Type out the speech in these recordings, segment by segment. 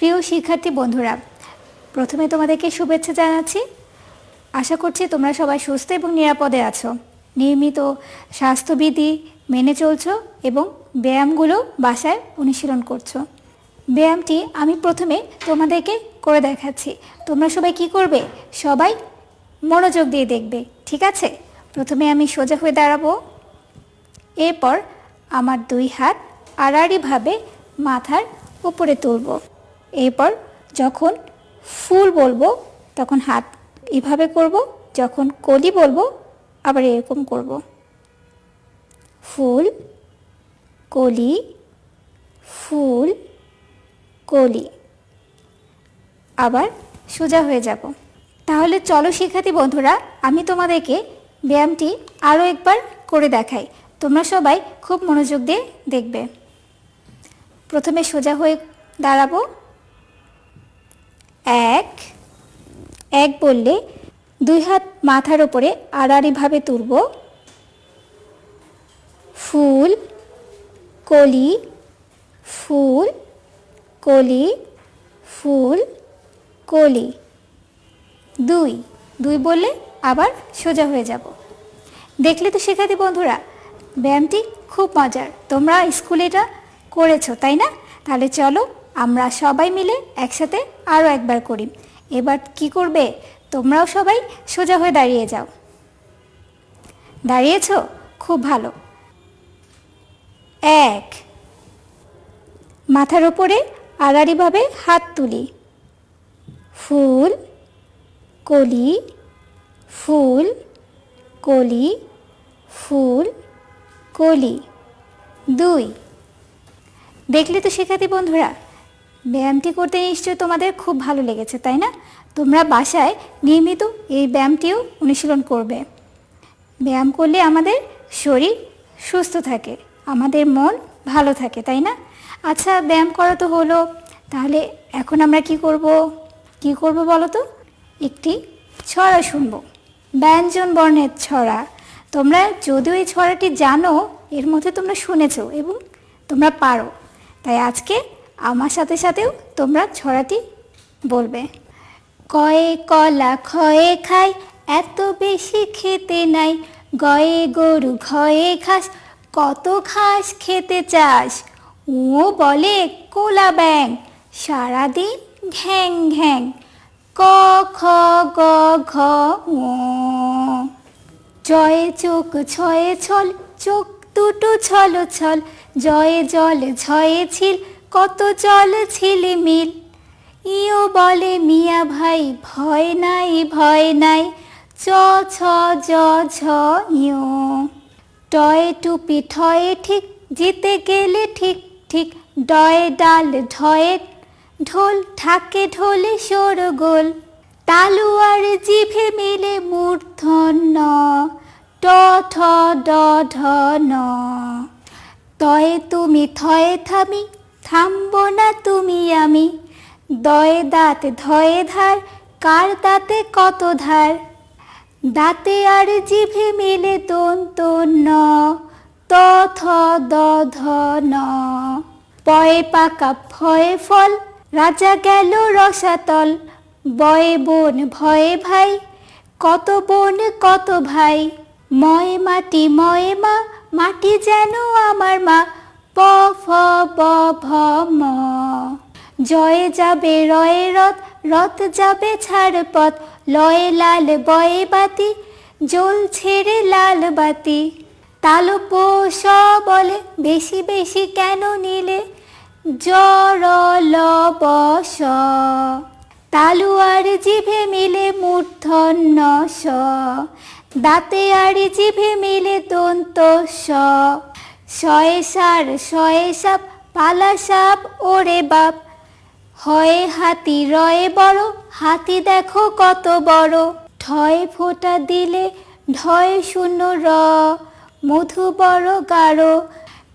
প্রিয় শিক্ষার্থী বন্ধুরা, প্রথমে তোমাদেরকে শুভেচ্ছা জানাচ্ছি। আশা করছি তোমরা সবাই সুস্থ এবং নিরাপদে আছো, নিয়মিত স্বাস্থ্যবিধি মেনে চলছো এবং ব্যায়ামগুলো বাসায় অনুশীলন করছো। ব্যায়ামটি আমি প্রথমে তোমাদেরকে করে দেখাচ্ছি। তোমরা সবাই কি করবে? সবাই মনোযোগ দিয়ে দেখবে, ঠিক আছে? প্রথমে আমি সোজা হয়ে দাঁড়াবো। এরপর আমার দুই হাত আড়াআড়িভাবে মাথার উপরে তুলব। এরপর যখন ফুল বলবো তখন হাত এভাবে করব, যখন কলি বলবো আবার এরকম করব। ফুল কলি, ফুল কলি। আবার সোজা হয়ে যাব। তাহলে চলো শিক্ষার্থী বন্ধুরা, আমি তোমাদেরকে ব্যায়ামটি আরও একবার করে দেখাই। তোমরা সবাই খুব মনোযোগ দিয়ে দেখবে। প্রথমে সোজা হয়ে দাঁড়াবো। এক এক বললে দুই হাত মাথার উপরে আড়াআড়িভাবে তুলব। ফুল কলি, ফুল কলি, ফুল কলি। দুই দুই বললে আবার সোজা হয়ে যাব। দেখলে তো শিক্ষার্থী বন্ধুরা, ব্যায়ামটি খুব মজার। তোমরা স্কুলে এটা করেছো, তাই না? তাহলে চলো আমরা সবাই মিলে একসাথে আরও একবার করি। এবার কি করবে? তোমরাও সবাই সোজা হয়ে দাঁড়িয়ে যাও। দাঁড়িয়েছো? খুব ভালো। এক, মাথার উপরে আড়াআড়িভাবে হাত তুলি। ফুল কলি, ফুল কলি, ফুল কলি। দুই। দেখলে তো শিক্ষার্থী বন্ধুরা, ব্যায়ামটি করতে নিশ্চয়ই তোমাদের খুব ভালো লেগেছে, তাই না? তোমরা বাসায় নিয়মিত এই ব্যায়ামটিও অনুশীলন করবে। ব্যায়াম করলে আমাদের শরীর সুস্থ থাকে, আমাদের মন ভালো থাকে, তাই না? আচ্ছা, ব্যায়াম করা তো হলো, তাহলে এখন আমরা কি করব বলো তো? একটি ছড়া শুনবো, ব্যঞ্জন বর্ণের ছড়া। তোমরা যদিও এই ছড়াটি জানো, এর মধ্যে তোমরা শুনেছো এবং তোমরা পারো, তাই আজকে আমার সাথে সাথেও তোমরা ছড়াটি বলবে। কয়ে কলা খয়ে খাই, এত বেশি খেতে নাই। গয়ে গরু ঘয়ে ঘাস, কত ঘাস খেতে চাস। ও বলে কোলা ব্যাং, সারাদিন ঘ্যাং ঘ্যাং। ক খ গ ঘ ঙ। জয়ে চোখ ছয়ে ছল, চোখ দুটো ছল ছল। জয়ে জল ঝয়ে ছিল, কত জল ঝিলিমিল। ইও বলে মিয়া ভাই, ভয় নাই ভয় নাই। চ ছ জ ঝ ইও। টয়ে টুপি ঠয়ে ঠিক, জিতে গেলে ঠিক ঠিক। ডয়ে ডাল ঢয়ে ঢোল, ঢাকে ঢোলে শোরগোল। তালু আর জিভে মিলে মূর্ধন্য, ট ঠ ড ঢ ন। তয়ে তুমি থয়ে থামি, থামবো না তুমি আমি। দয়ে দাঁত ধয়ে ধার, কার দাঁতে কত ধার। দাঁতে আর জিভে মিলে দন্ত ন, ত থ দ ধ ন। পয়ে পাকা ফয়ে ফল, রাজা গেল রসাতল। বয়ে বোন ভয়ে ভাই, কত বোন কত ভাই। ময়ে মাটি ময়ে মা, মাটি যেন আমার মা। প ফ ব ভ ম। জয়ে যাবে রয়ে রথ, রথ যাবে ছাড় পথ। লয়ে লাল বয়ে বাতি, জল ছেড়ে লাল বাতি। তালু পো স বলে, বেশি বেশি কেন নিলে। জ র ল ব স। তালু আর জিভে মিলে মূর্ধন্য স। দাঁতে আর জিভে মিলে দন্ত স। শয়ে সার শয়ে সাপ, পালা সাপ ওরে বাপ। হয়ে হাতি রয়ে বড়, হাতি দেখো কত বড়। ঠয়ে ফোঁটা দিলে, ঢয়ে শূন্য র, মধু বড় গাঢ়।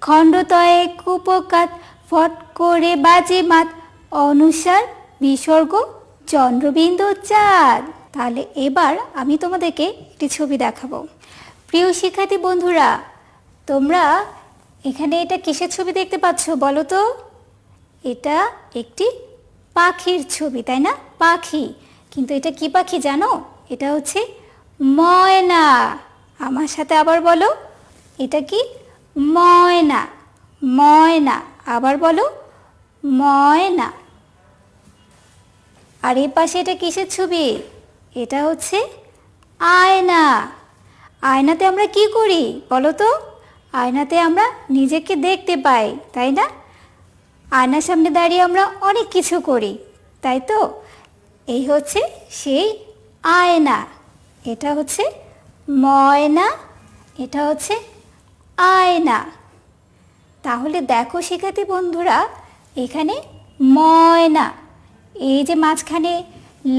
খণ্ডতয়ে কুপকাত, ফট করে বাজে মাত। অনুসার বিসর্গ চন্দ্রবিন্দু চাঁদ। তাহলে এবার আমি তোমাদেরকে একটি ছবি দেখাবো। প্রিয় শিক্ষার্থী বন্ধুরা, তোমরা এখানে এটা কিসের ছবি দেখতে পাচ্ছ বলো তো? এটা একটি পাখির ছবি, তাই না? পাখি, কিন্তু এটা কি পাখি জানো? এটা হচ্ছে ময়না। আমার সাথে আবার বলো, এটা কি? ময়না। ময়না, আবার বলো, ময়না। আর এই পাশে এটা কিসের ছবি? এটা হচ্ছে আয়না। আয়নাতে আমরা কি করি বলো তো? আয়নাতে আমরা নিজেকে দেখতে পাই, তাই না? আয়নার সামনে দাঁড়িয়ে আমরা অনেক কিছু করি, তাই তো? এই হচ্ছে সেই আয়না। এটা হচ্ছে ময়না, এটা হচ্ছে আয়না। তাহলে দেখো শিক্ষার্থী বন্ধুরা, এখানে ময়না, এই যে মাঝখানে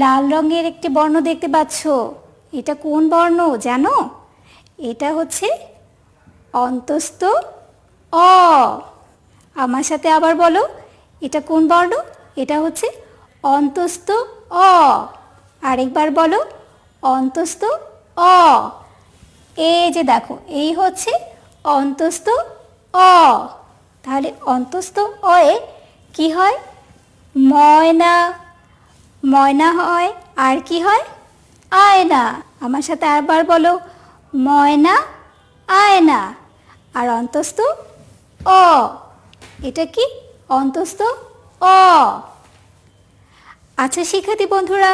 লাল রঙের একটি বর্ণ দেখতে পাচ্ছ, এটা কোন বর্ণ জানো? এটা হচ্ছে অন্তস্থ অ। আমার সাথে আবার বলো, এটা কোন বর্ণ? এটা হচ্ছে অন্তস্থ অ। আরেকবার বলো, অন্তস্থ অ। এই যে দেখো, এই হচ্ছে অন্তস্থ অ। তাহলে অন্তস্থ অয়ে কি হয়? ময়না। ময়না হয়, আর কি হয়? আয়না। আমার সাথে আরবার বলো, ময়না, আয়না। আর অন্তস্থ অ, এটা কি? অন্তস্থ অ। আচ্ছা শিক্ষার্থী বন্ধুরা,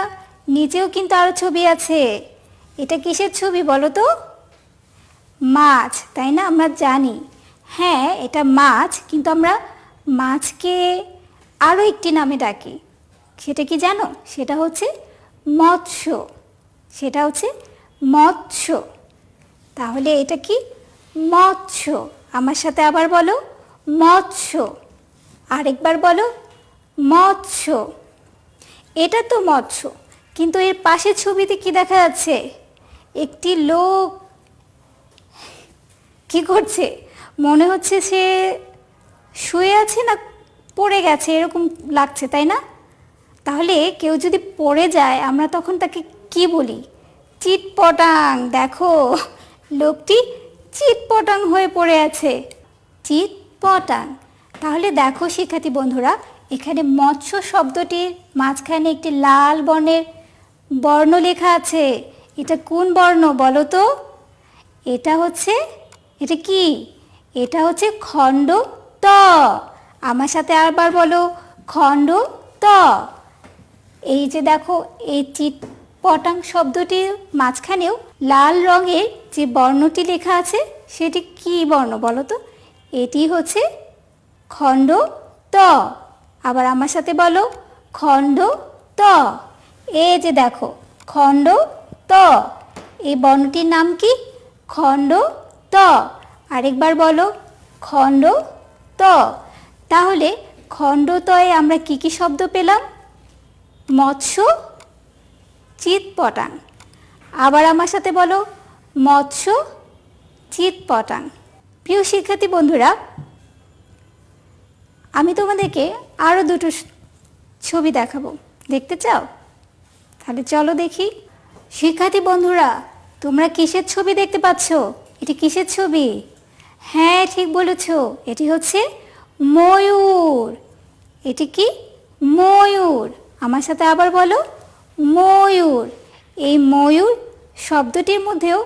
নিচেও কিন্তু আরো ছবি আছে। এটা কিসের ছবি বলো তো? মাছ, তাই না? আমরা জানি, হ্যাঁ এটা মাছ, কিন্তু আমরা মাছকে আরও একটি নামে ডাকি। সেটা কি জানো? সেটা হচ্ছে মৎস্য। সেটা হচ্ছে মৎস্য। তাহলে এটা কি? মৎস্য। আমার সাথে আবার বলো, মৎস্য। আরেকবার বলো, মৎস্য। এটা তো মৎস্য, কিন্তু এর পাশের ছবিতে কি দেখা যাচ্ছে? একটি লোক কি করছে? মনে হচ্ছে সে শুয়ে আছে না পড়ে গেছে, এরকম লাগছে, তাই না? তাহলে কেউ যদি পড়ে যায়, আমরা তখন তাকে কি বলি? চিৎপটাং। দেখো, লোকটি চিৎপটাং হয়ে পড়ে আছে, চিৎপটাং। তাহলে দেখো শিক্ষার্থী বন্ধুরা, এখানে মৎস্য শব্দটির মাঝখানে একটি লাল বর্ণের বর্ণ লেখা আছে। এটা কোন বর্ণ বলো তো? এটা হচ্ছে, এটা কি? এটা হচ্ছে খণ্ড ত। আমার সাথে আরবার বলো, খণ্ড ত। এই যে দেখো, এই চিৎপটাং শব্দটির মাঝখানেও লাল রঙের যে বর্ণটি লেখা আছে, সেটি কি বর্ণ বলো তো? এটি হচ্ছে খণ্ড ত। আবার আমার সাথে বলো, খণ্ড ত। এই যে দেখো, খণ্ড ত। এই বর্ণটির নাম কি? খণ্ড ত। আরেকবার বলো, খণ্ড ত। তাহলে খণ্ড তয়ে আমরা কি কি শব্দ পেলাম? মৎস্য, চিৎপটাং। আবার আমার সাথে বলো, মৎস্য, চিৎপটাং। প্রিয় শিক্ষার্থী বন্ধুরা, আমি তোমাদেরকে আরও দুটো ছবি দেখাবো, দেখতে চাও? তাহলে চলো দেখি। শিক্ষার্থী বন্ধুরা, তোমরা কিসের ছবি দেখতে পাচ্ছ? এটি কিসের ছবি? হ্যাঁ ঠিক বলেছ, এটি হচ্ছে ময়ূর। এটি কি? ময়ূর। আমার সাথে আবার বলো, ময়ূর। এই ময়ূর শব্দটির মধ্যেও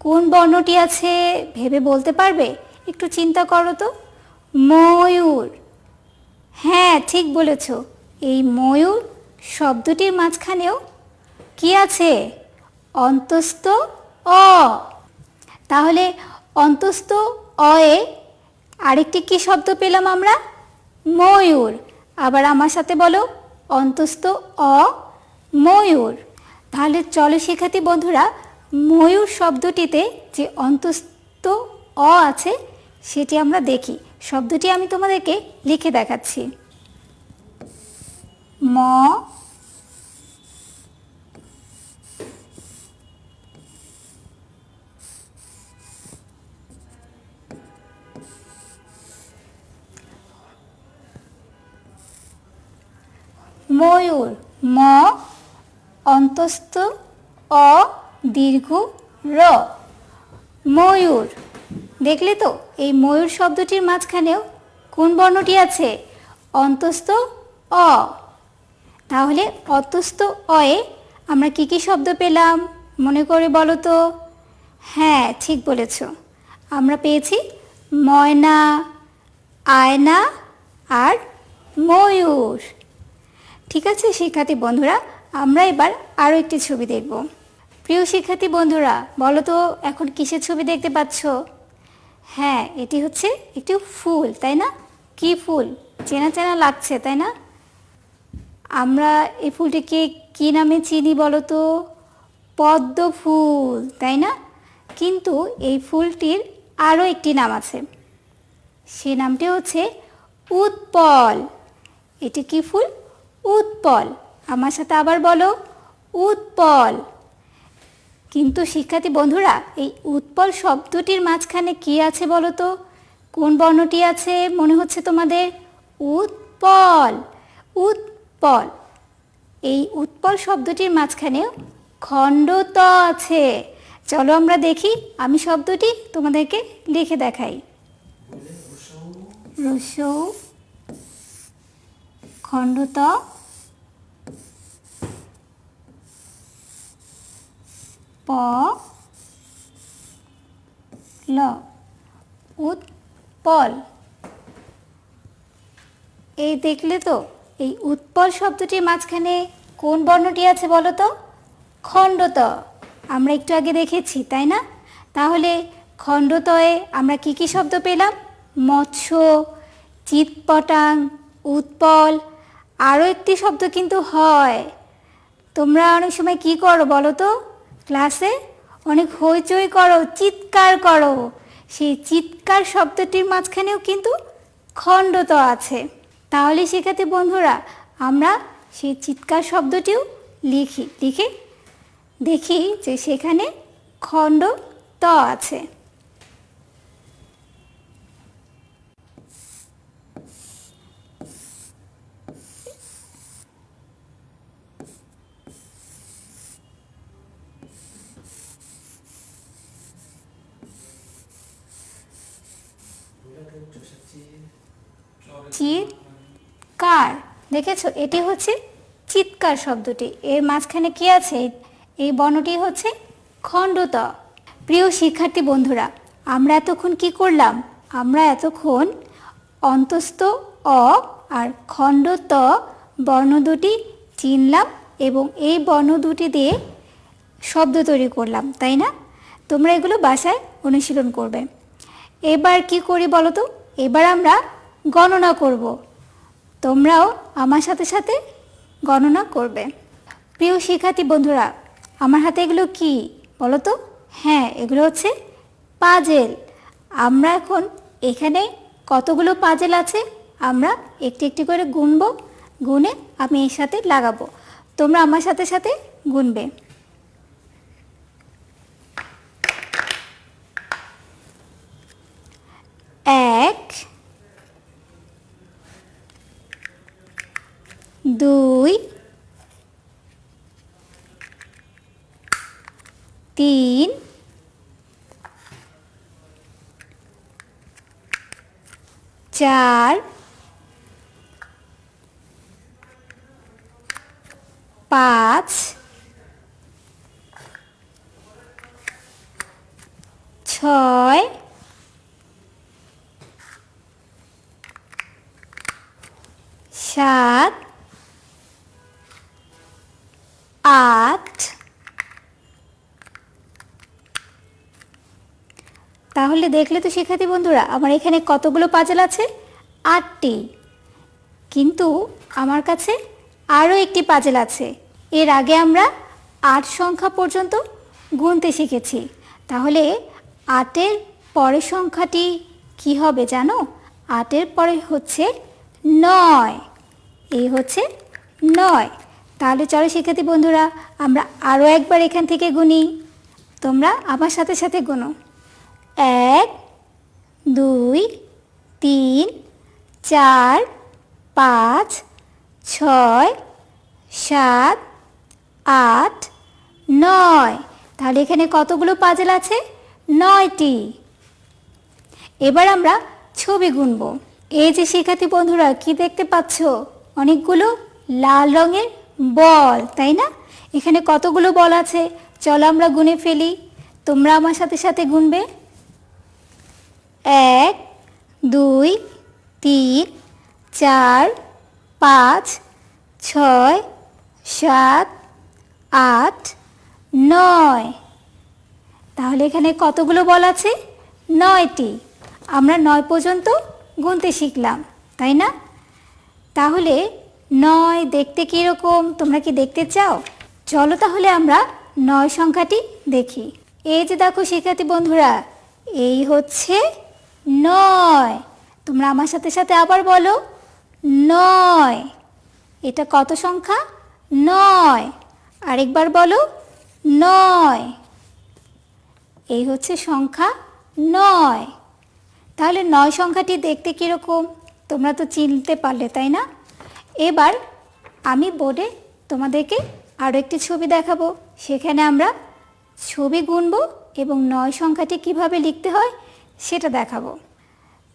কোন বর্ণটি আছে ভেবে বলতে পারবে? একটু চিন্তা করো তো। ময়ূর, হ্যাঁ ঠিক বলেছ। এই ময়ূর শব্দটির মাঝখানেও কি আছে? অন্তস্থ অ। তাহলে অন্তস্থ অয়ে আরেকটি কি শব্দ পেলাম আমরা? ময়ূর। আবার আমার সাথে বলো, অন্তস্থ অ, ময়ূর। তাহলে চলো শিক্ষার্থী বন্ধুরা, ময়ূর শব্দটিতে যে অন্তস্থ অ আছে সেটি আমরা দেখি। শব্দটি আমি তোমাদেরকে লিখে দেখাচ্ছি। ম, ময়ূর। ম, অন্তস্থ অ, দীর্ঘ র, ময়ূর। দেখলে তো, এই ময়ূর শব্দটির মাঝখানেও কোন বর্ণটি আছে? অন্তস্থ অ। তাহলে অতস্থ অয়ে আমরা কি কি শব্দ পেলাম মনে করে বলো তো? হ্যাঁ, ঠিক বলেছ, আমরা পেয়েছি ময়না, আয়না আর ময়ূর। ঠিক আছে শিক্ষার্থী বন্ধুরা, আমরা এবার আরও একটি ছবি দেখব। প্রিয় শিক্ষার্থী বন্ধুরা, বলো তো এখন কিসের ছবি দেখতে পাচ্ছ? হ্যাঁ, এটি হচ্ছে একটি ফুল, তাই না? কি ফুল? চেনা চেনা লাগছে, তাই না? আমরা এই ফুলটিকে কি নামে চিনি বলো তো? পদ্ম ফুল, তাই না? কিন্তু এই ফুলটির আরও একটি নাম আছে, সে নামটি হচ্ছে উৎপল। এটি কি ফুল? উৎপল। আমার সাথে আবার বলো, উৎপল। কিন্তু শিক্ষার্থী বন্ধুরা, এই উৎপল শব্দটির মাঝখানে কি আছে বলো তো? কোন বর্ণটি আছে মনে হচ্ছে তোমাদের? উৎপল, উৎপল। এই উৎপল শব্দটির মাঝখানে খণ্ডত আছে। চলো আমরা দেখি, আমি শব্দটি তোমাদেরকে লিখে দেখাই। রসৌ খণ্ডত প ল, উৎপল। এই দেখলে তো, এই উৎপল শব্দটির মাঝখানে কোন বর্ণটি আছে বলো তো? খণ্ডত। আমরা একটু আগে দেখেছি, তাই না? তাহলে খণ্ডতয়ে আমরা কি কি শব্দ পেলাম? মৎস্য, চিৎপটাং, উৎপল। আরও একটি শব্দ কিন্তু হয়। তোমরা অনেক সময় কি করো বলো তো? ক্লাসে অনেক হইচই করো, চিৎকার করো। সেই চিৎকার শব্দটির মাঝখানেও কিন্তু খণ্ডত আছে। তাহলে শিক্ষার্থী বন্ধুরা, আমরা সেই চিৎকার শব্দটিও লিখে দেখি যে সেখানে খণ্ডত আছে। চিৎকার, দেখেছো? এটি হচ্ছে চিৎকার শব্দটি, এর মাঝখানে কি আছে? এই বর্ণটি হচ্ছে খণ্ডত। প্রিয় শিক্ষার্থী বন্ধুরা, আমরা এতক্ষণ কি করলাম? আমরা এতক্ষণ অন্তস্থ অ আর খণ্ডত বর্ণ দুটি চিনলাম এবং এই বর্ণ দুটি দিয়ে শব্দ তৈরি করলাম, তাই না? তোমরা এগুলো বাসায় অনুশীলন করবে। এবার কি করি বলো তো? এবার আমরা গণনা করব। তোমরাও আমার সাথে সাথে গণনা করবে। প্রিয় শিক্ষার্থী বন্ধুরা, আমার হাতে এগুলো কি বলো তো? হ্যাঁ, এগুলো হচ্ছে পাজেল। আমরা এখন এখানে কতগুলো পাজেল আছে আমরা একটি একটি করে গুনব, গুনে আমি এর সাথে লাগাবো। তোমরা আমার সাথে সাথে গুনবে। 1 2 3 4 5 6 7 8। তাহলে দেখলে তো শিক্ষার্থী বন্ধুরা, আমার এখানে কতগুলো পাজেল আছে? 8টি। কিন্তু আমার কাছে আরও একটি পাজেল আছে। এর আগে আমরা 8 সংখ্যা পর্যন্ত গুনতে শিখেছি। তাহলে 8-এর পরের সংখ্যাটি কি হবে জানো? 8-এর পরে হচ্ছে 9। এই হচ্ছে 9। তাহলে চলো শিক্ষার্থী বন্ধুরা, আমরা আরও একবার এখান থেকে গুনি। তোমরা আমার সাথে সাথে গুনো। 1 2 3 4 5 6 7 8 9। তাহলে এখানে কতগুলো পাজেল আছে? 9টি। এবার আমরা ছবি গুনব। এই যে শিক্ষার্থী বন্ধুরা, কি দেখতে পাচ্ছ? অনেকগুলো লাল রঙের বল, তাই না? এখানে কতগুলো বল আছে চলো আমরা গুনে ফেলি। তোমরা আমার সাথে সাথে গুনবে। 1 2 3 4 5 6 7 8 9। তাহলে এখানে কতগুলো বল আছে? 9টি। আমরা 9 পর্যন্ত গুনতে শিখলাম, তাই না? তাহলে 9 দেখতে কীরকম তোমরা কি দেখতে চাও? চলো তাহলে আমরা 9 সংখ্যাটি দেখি। এই যে দেখো শিক্ষার্থী বন্ধুরা, এই হচ্ছে 9। তোমরা আমার সাথে সাথে আবার বলো 9। এটা কত সংখ্যা? 9। আরেকবার বলো 9। এই হচ্ছে সংখ্যা 9। তাহলে 9 সংখ্যাটি দেখতে কীরকম তোমরা তো চিনতে পারলে, তাই না? এবার আমি বোর্ডে তোমাদেরকে আরও একটি ছবি দেখাবো। সেখানে আমরা ছবি গুনব এবং 9 সংখ্যাটি কিভাবে লিখতে হয় সেটা দেখাবো।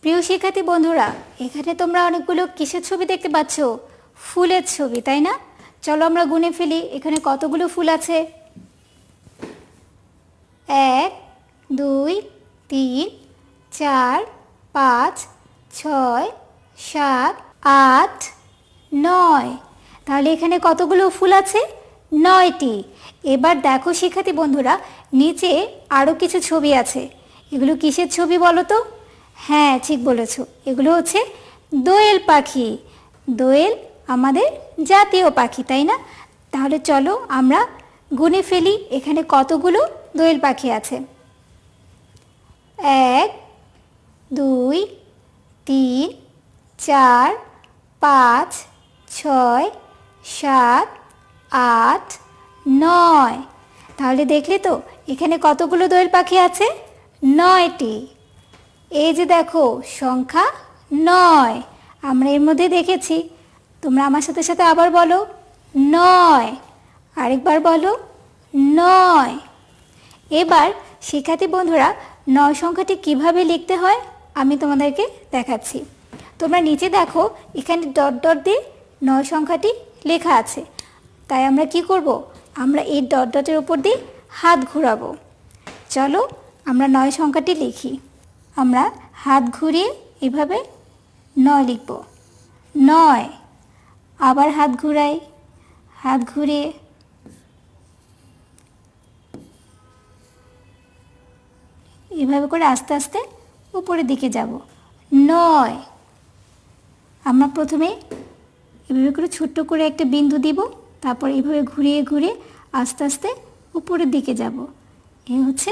প্রিয় শিক্ষার্থী বন্ধুরা, এখানে তোমরা অনেকগুলো কিসের ছবি দেখতে পাচ্ছ? ফুলের ছবি, তাই না? চলো আমরা গুনে ফেলি এখানে কতগুলো ফুল আছে। 1 2 3 4 5 6 7 8 9। তাহলে এখানে কতগুলো ফুল আছে? 9টি। এবার দেখো শিক্ষার্থী বন্ধুরা, নিচে আরও কিছু ছবি আছে। এগুলো কিসের ছবি বলো তো? হ্যাঁ, ঠিক বলেছ, এগুলো হচ্ছে দোয়েল পাখি। দোয়েল আমাদের জাতীয় পাখি, তাই না? তাহলে চলো আমরা গুনে ফেলি এখানে কতগুলো দোয়েল পাখি আছে। 1 2 3 4 5 6 7 8 9। তাহলে দেখলে তো এখানে কতগুলো দোয়েল পাখি আছে? 9টি। এই যে দেখো সংখ্যা 9, আমরা এর মধ্যে দেখেছি। তোমরা আমার সাথে সাথে আবার বলো 9। আরেকবার বলো 9। এবার শিক্ষার্থী বন্ধুরা, 9 সংখ্যাটি কিভাবে লিখতে হয় আমি তোমাদেরকে দেখাচ্ছি। তোমরা নিচে দেখো এখানে ডট ডট দিয়ে 9 সংখ্যাটি লেখা আছে। তাই আমরা কি করব? আমরা এই ডট ডটের উপর দিয়ে হাত ঘোরাবো। চলো আমরা 9 সংখ্যাটি লিখি। আমরা হাত ঘুরিয়ে এভাবে 9 লিখব। 9। আবার হাত ঘুরাই, হাত ঘুরিয়ে এভাবে করে আস্তে আস্তে উপরের দিকে যাব। 9। আমরা প্রথমে এভাবে করে ছোট্ট করে একটা বিন্দু দিব, তারপর এইভাবে ঘুরিয়ে ঘুরিয়ে আস্তে আস্তে উপরের দিকে যাব। এই হচ্ছে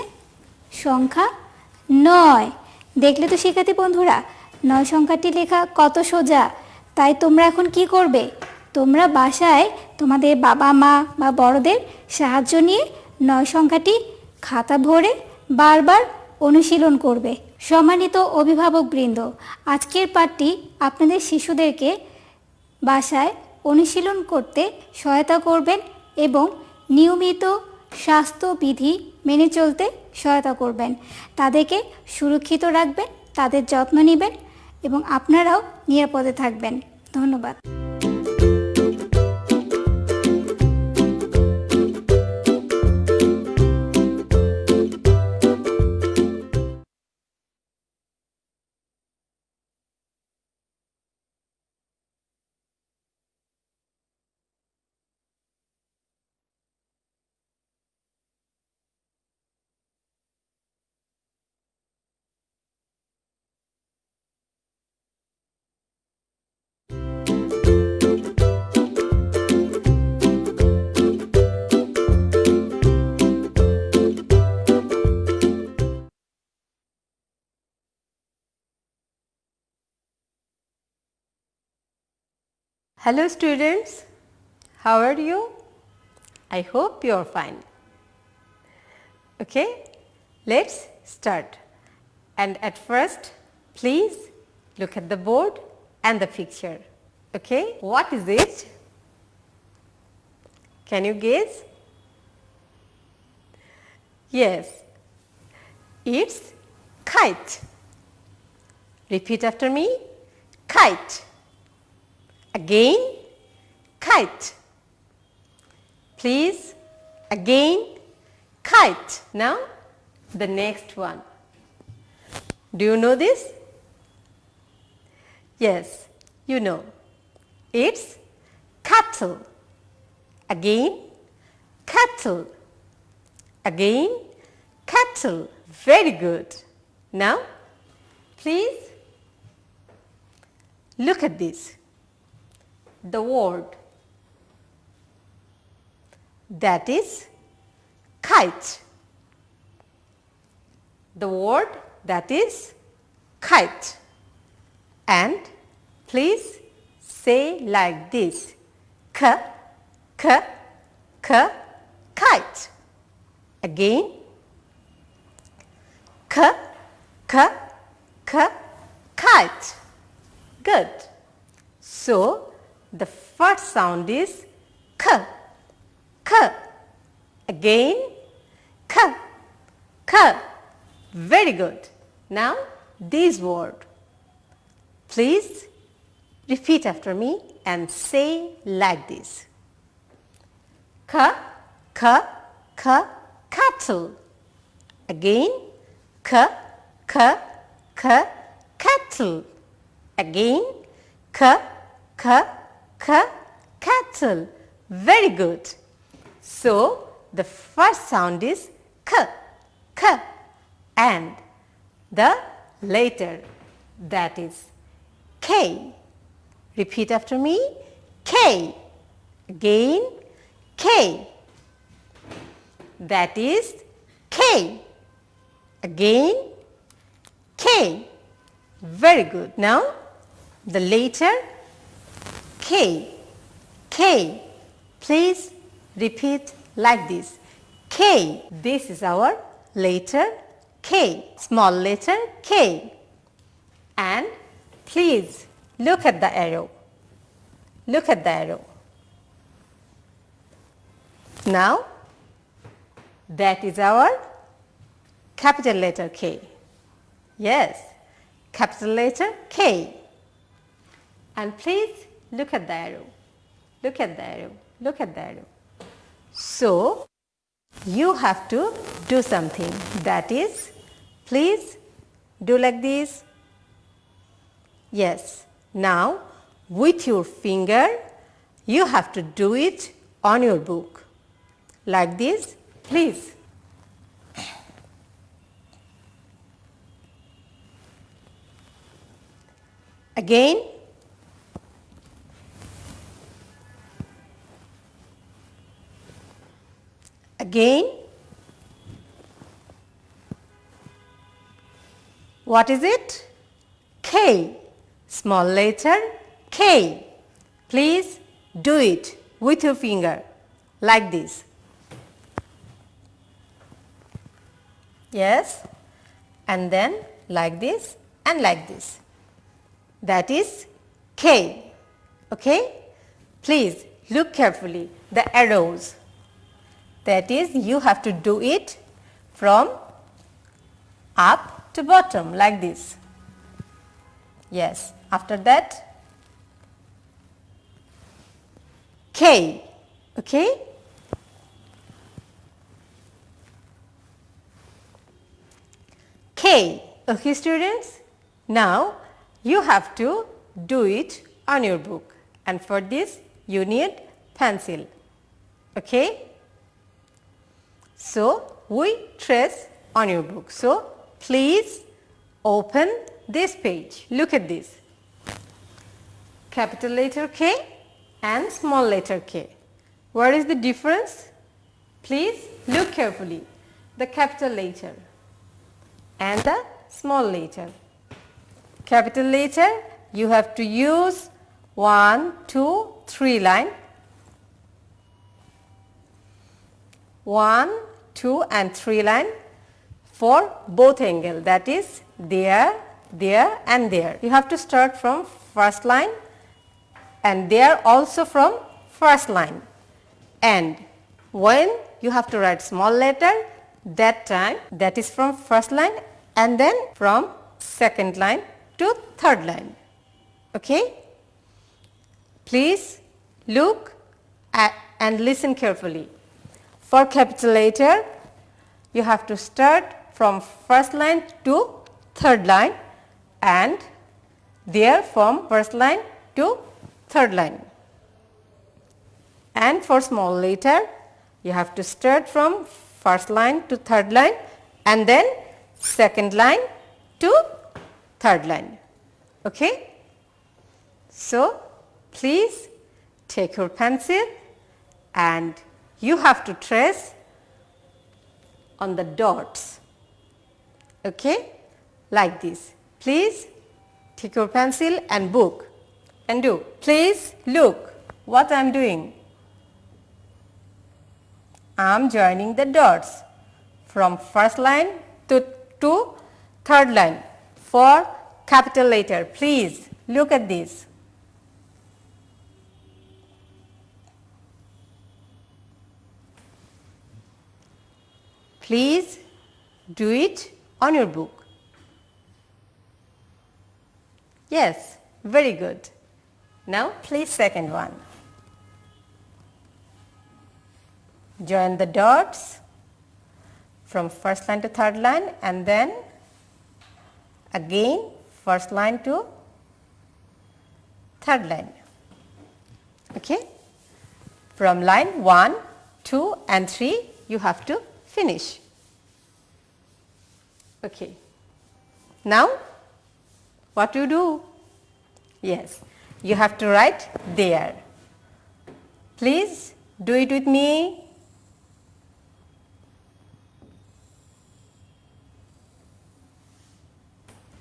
সংখ্যা 9। দেখলে তো শিক্ষার্থী বন্ধুরা 9 সংখ্যাটি লেখা কত সোজা। তাই তোমরা এখন কি করবে? তোমরা বাসায় তোমাদের বাবা মা বা বড়দের সাহায্য নিয়ে 9 সংখ্যাটি খাতা ভরে বারবার অনুশীলন করবে। সম্মানিত অভিভাবকবৃন্দ, আজকের পাঠটি আপনাদের শিশুদেরকে বাসায় অনুশীলন করতে সহায়তা করবেন এবং নিয়মিত স্বাস্থ্যবিধি মেনে চলতে সহায়তা করবেন। তাদেরকে সুরক্ষিত রাখবেন, তাদের যত্ন নেবেন এবং আপনারাও নিরাপদে থাকবেন। ধন্যবাদ। Hello students, how are you? I hope you are fine. Okay, let's start. And at first, please look at the board and the picture. Okay, what is it? Can you guess? Yes, it's kite. Repeat after me, kite. Again, kite. please. Again, kite. Now, the next one. Do you know this? Yes, you know. It's cattle. Again, cattle. Again, cattle. Very good. Now, please look at this. The word that is kite. The word that is kite. And please say like this. K, k, k, kite. Again. K, k, k, kite. Good. So, the first sound is k, k. Again, k, k. Very good. Now, this word. Please repeat after me and say like this. K, k, k, cattle. Again, k, k, k, cattle. Again, k, k, k, cattle. Very good. So, the first sound is k, k, and the later that is K. Repeat after me. K. Again, K. That is K. Again, K. Very good. Now, the later K. K. Please repeat like this. K. This is our letter K. Small letter K. And please look at the arrow. Look at the arrow. Now, that is our capital letter K. Yes, capital letter K. And please look at the arrow. Look at the arrow. Look at the arrow. So, you have to do something. That is, please do like this. Yes. Now, with your finger, you have to do it on your book. Like this, please. Again. Again. What is it? K. Small letter K. Please do it with your finger like this. Yes. And then like this and like this. That is K. Okay? Please look carefully the arrows. That is, you have to do it from up to bottom like this. Yes. After that, K. Okay? K. Okay, students? Now, you have to do it on your book. And for this, you need pencil. Okay? So, we trace on your book. So, please open this page. Look at this. Capital letter K and small letter K. What is the difference? Please look carefully. The capital letter and the small letter. Capital letter, you have to use 1, 2, 3 line. 1, 2 and 3 line for both angle, that is there, there and there. You have to start from first line and there also from first line. And when you have to write small letter, that time that is from first line and then from second line to third line. Okay? Please look and listen carefully. For capital letter, you have to start from first line to third line and there from first line to third line. And for small letter, you have to start from first line to third line and then second line to third line. Okay? So, please take your pencil and you have to trace on the dots. Okay? Like this. Please take your pencil and book and do. Please look what I am doing. I am joining the dots from first line to third line for capital letter. Please look at this. Please do it on your book. Yes, very good. Now please second one. Join the dots from first line to third line and then again first line to third line. Okay? From line 1, 2 and 3 you have to finish. Okay. Now what you do? Yes, you have to write there. Please do it with me.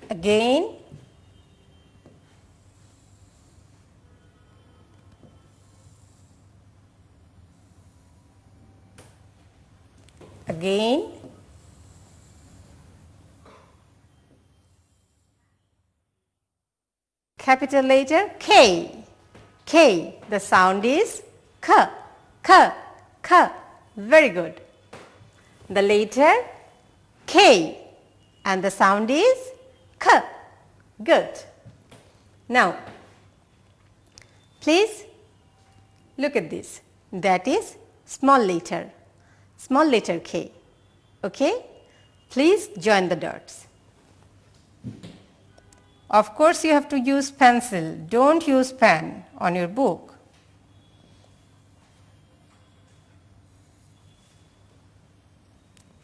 Again. Again. Capital letter K. K. The sound is K. K. K. Very good. The letter K and the sound is K. Good. Now, please look at this. That is small letter K. Okay? Please join the dots. Of course, you have to use pencil. Don't use pen on your book.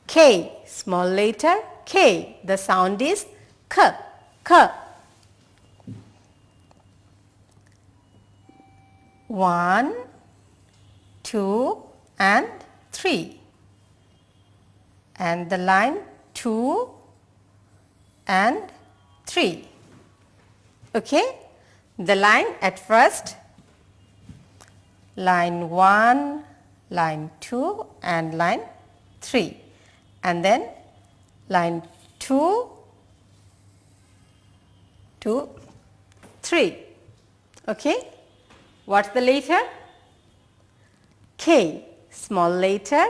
K, small letter K. The sound is K, K. 1, 2 and 3. And the line 2 and 3. Okay? The line at first, line 1, line 2 and line 3. And then line 2 to 3. Okay? What's the letter? K, small letter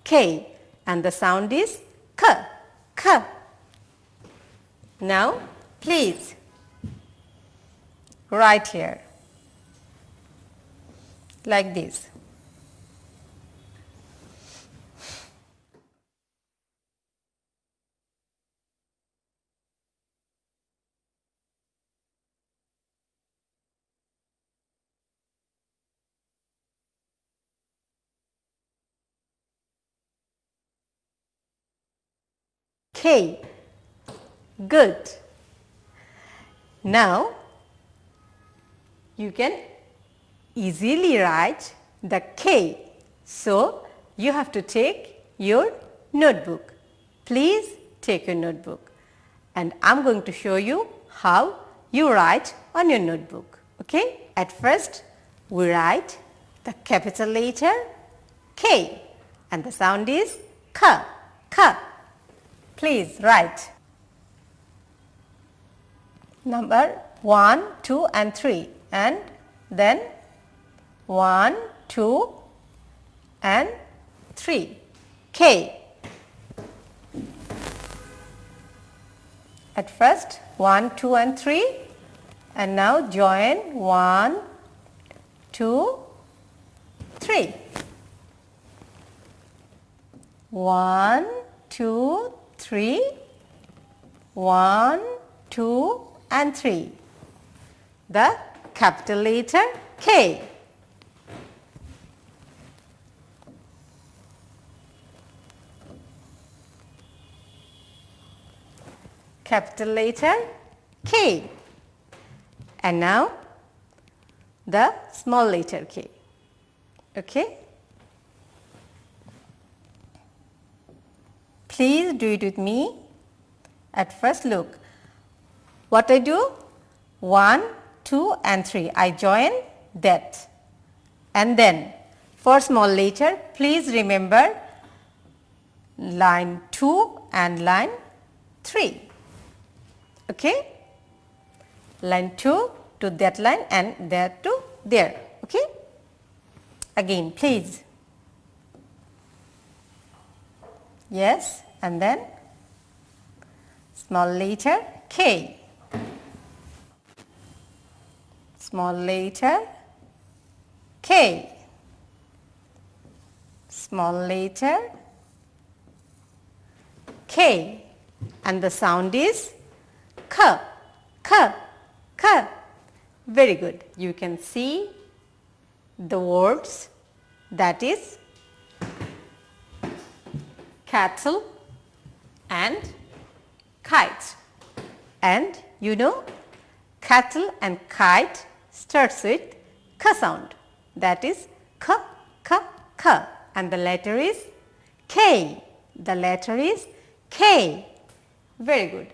K. And the sound is K, K. Now, please write here like this. K. Good. Now, you can easily write the K. So, you have to take your notebook. Please take your notebook. And I am going to show you how you write on your notebook. Okay? At first, we write the capital letter K. And the sound is K, K. Please write number 1, 2 and 3 and then 1, 2 and 3. K. At first 1, 2 and 3 and now join 1, 2, 3. 1, 2, 3. 1, 2 and 3. The capital letter K. Capital letter K. And now the small letter K. Okay? Please do it with me. At first look. What I do? 1, 2 and 3. I join that. And then for small letter, please remember line 2 and line 3. Okay? Line 2 to that line and there to there. Okay? Again, please. Yes, and then small letter K. Small letter K. Small letter K. And the sound is K, K, K. Very good. You can see the words, that is cattle and kite. And you know, cattle and kite starts with K sound, that is K, K, K, and the letter is K. The letter is K. Very good.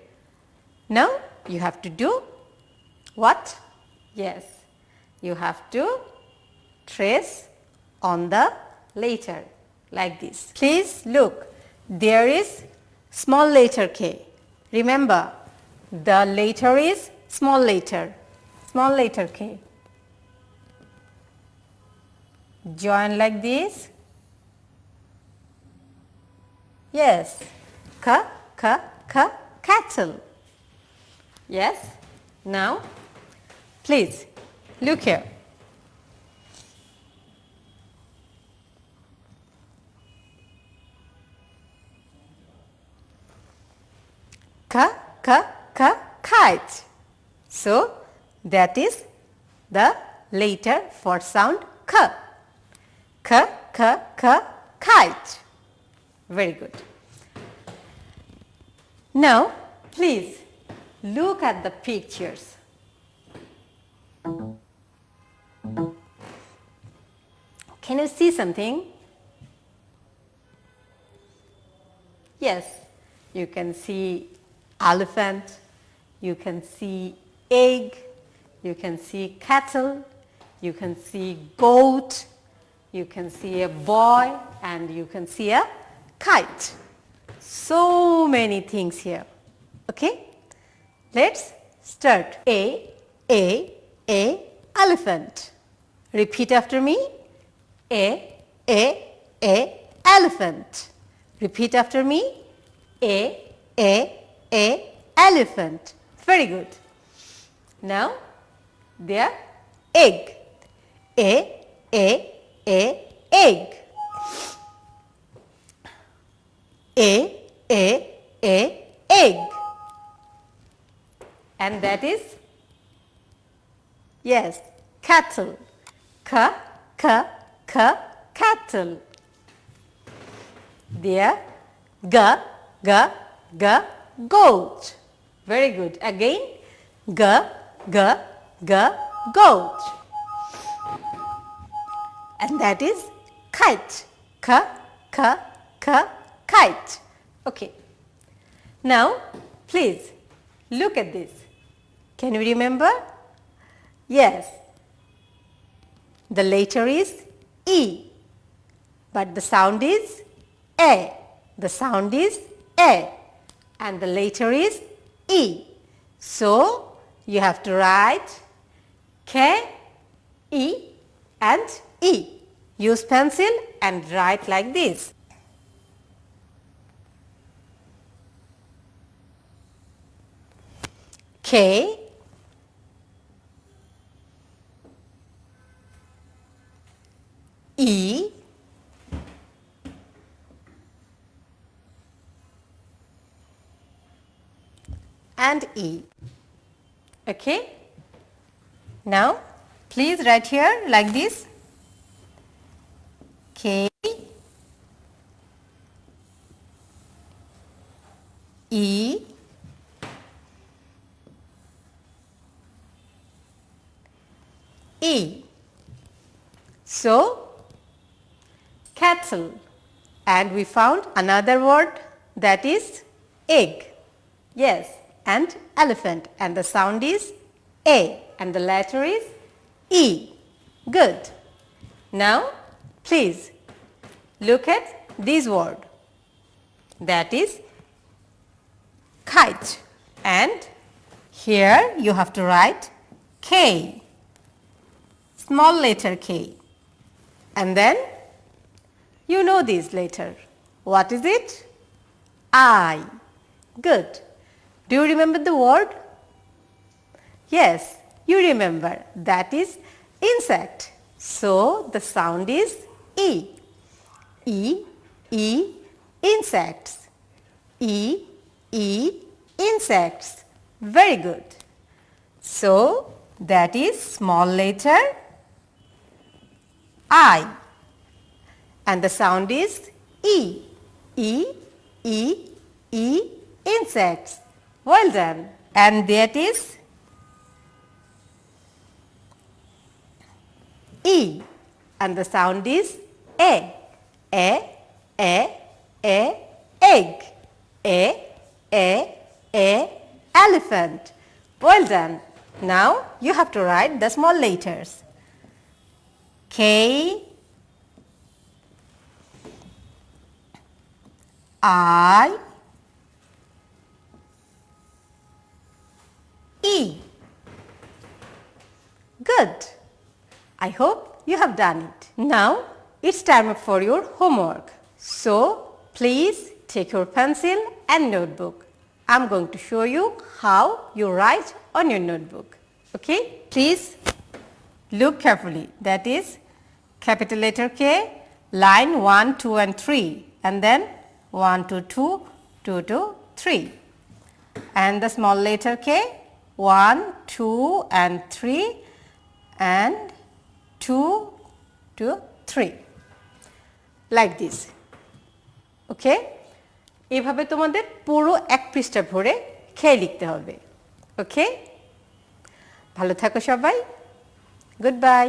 Now you have to do what? Yes, you have to trace on the letter like this. Please look, there is small letter K. Remember, the letter is small letter K. Join like this. Yes, K, K, K, cattle. Yes, now please look here. K, K, K, kite. So that is the letter for sound K. K, K, K, kite. Very good. Now please look at the pictures. Can you see something? Yes, you can see elephant, you can see egg, you can see cattle, you can see goat, you can see a boy, and you can see a kite. So many things here. Okay? Let's start. A, elephant. Repeat after me. A, elephant. Repeat after me. A, elephant. Very good. Now, there, egg. A, egg. Egg. And that is, yes, cattle. K, cattle. There, g, goat. Very good. Again, g, goat. And that is kite. K, kite. Okay. Now, please look at this. Can you remember? Yes. The letter is E, but the sound is A. The sound is A, and the letter is E. So, you have to write K, E and E. Use pencil and write like this. K, E, and E. Okay? Now, please write here like this. K, E, E. So, cattle. And we found another word, that is egg. Yes, and elephant. And the sound is A. And the letter is E. Good. Now, please look at this word. That is kite. And here you have to write K. Small letter K. And then you know this letter. What is it? I. Good. Do you remember the word? Yes, you remember. That is insect. So the sound is E. E, E, insects. E, E, insects. Very good. So that is small letter I. And the sound is E. E, E, E, insects. Well done. And that is E. And the sound is A. A, A, A, egg. A, A, A, elephant. Well done. Now you have to write the small letters. K, I, E. Good. I hope you have done it. Now it's time for your homework. So please take your pencil and notebook. I'm going to show you how you write on your notebook. Okay? Please look carefully. That is capital letter K, line 1, 2 and 3, and then 1 to 2, 2 to 3. And the small letter K, 1, 2 and 3 and 2 to 3. Like this. Okay? এভাবে তোমাদের পুরো এক পৃষ্ঠা ভরে খেয়ে লিখতে হবে। ওকে? ভালো থাকো সবাই। Good bye.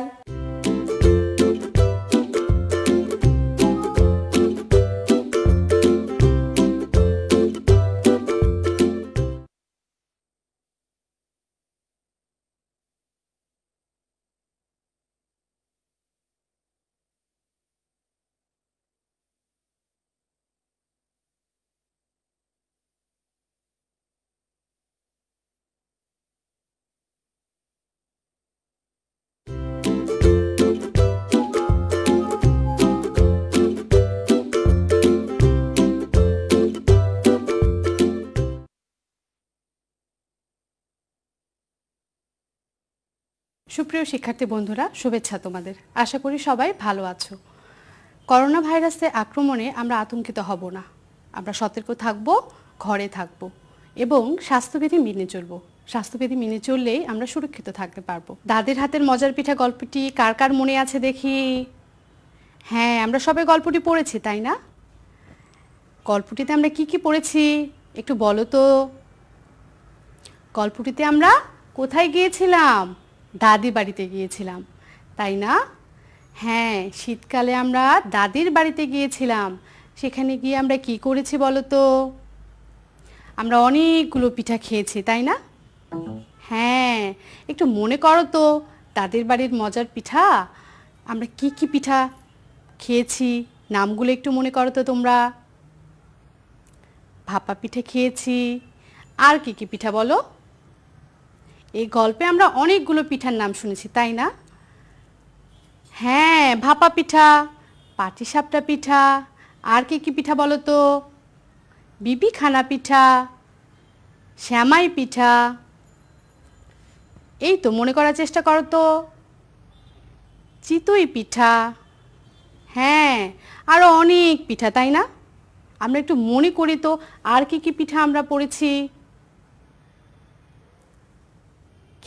সুপ্রিয় শিক্ষার্থী বন্ধুরা, শুভেচ্ছা তোমাদের। আশা করি সবাই ভালো আছো। করোনা ভাইরাসের আক্রমণে আমরা আতঙ্কিত হব না। আমরা সতর্ক থাকব, ঘরে থাকব এবং স্বাস্থ্যবিধি মেনে চলব। স্বাস্থ্যবিধি মেনে চললেই আমরা সুরক্ষিত থাকতে পারবো। দাদির হাতের মজার পিঠা গল্পটি কার কার মনে আছে দেখি? হ্যাঁ, আমরা সবাই গল্পটি পড়েছি, তাই না? গল্পটিতে আমরা কি কি পড়েছি একটু বলো তো। গল্পটিতে আমরা কোথায় গিয়েছিলাম? দাদি বাড়িতে গিয়েছিলাম, তাই না? হ্যাঁ, শীতকালে আমরা দাদির বাড়িতে গিয়েছিলাম। সেখানে গিয়ে আমরা কি করেছি বলো তো? আমরা অনেকগুলো পিঠা খেয়েছি, তাই না? হ্যাঁ, একটু মনে করো তো দাদির বাড়ির মজার পিঠা আমরা কি কি পিঠা খেয়েছি, নামগুলো একটু মনে করো তো তোমরা। ভাপা পিঠা খেয়েছি, আর কি কি পিঠা বলো? এই গল্পে আমরা অনেকগুলো পিঠার নাম শুনেছি, তাই না? হ্যাঁ, ভাপা পিঠা, পাটিসাপটা পিঠা, আর কি কি পিঠা বলো তো? বিবিখানা পিঠা, শ্যামাই পিঠা। এই তো মনে করার চেষ্টা করো তো। চিতই পিঠা। হ্যাঁ, আরও অনেক পিঠা, তাই না? আমরা একটু মনে করি তো আর কি কি পিঠা আমরা পড়েছি।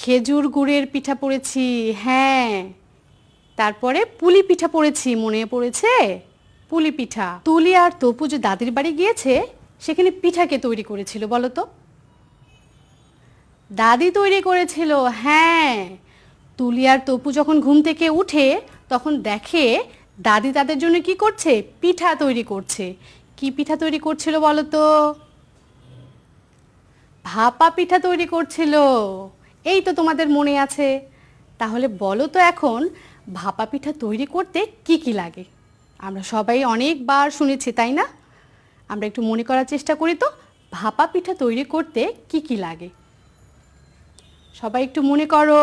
খেজুর গুড়ের পিঠা পড়েছি, হ্যাঁ। তারপরে পুলি পিঠা পড়েছি, মনে পড়েছে? পুলি পিঠা। তুলি আর তপু যে দাদির বাড়ি গিয়েছে, সেখানে পিঠা কে তৈরি করেছিল বলো তো? দাদি তৈরি করেছিল, হ্যাঁ। তুলি আর তপু যখন ঘুম থেকে উঠে তখন দেখে দাদি তাদের জন্য কি করছে, পিঠা তৈরি করছে। কি পিঠা তৈরি করছিল বলো তো? ভাপা পিঠা তৈরি করছিল। এই তো তোমাদের মনে আছে। তাহলে বলো তো এখন ভাপা পিঠা তৈরি করতে কি কি লাগে? আমরা সবাই অনেকবার শুনেছি, তাই না? আমরা একটু মনে করার চেষ্টা করি তো, ভাপা পিঠা তৈরি করতে কি কি লাগে? সবাই একটু মনে করো।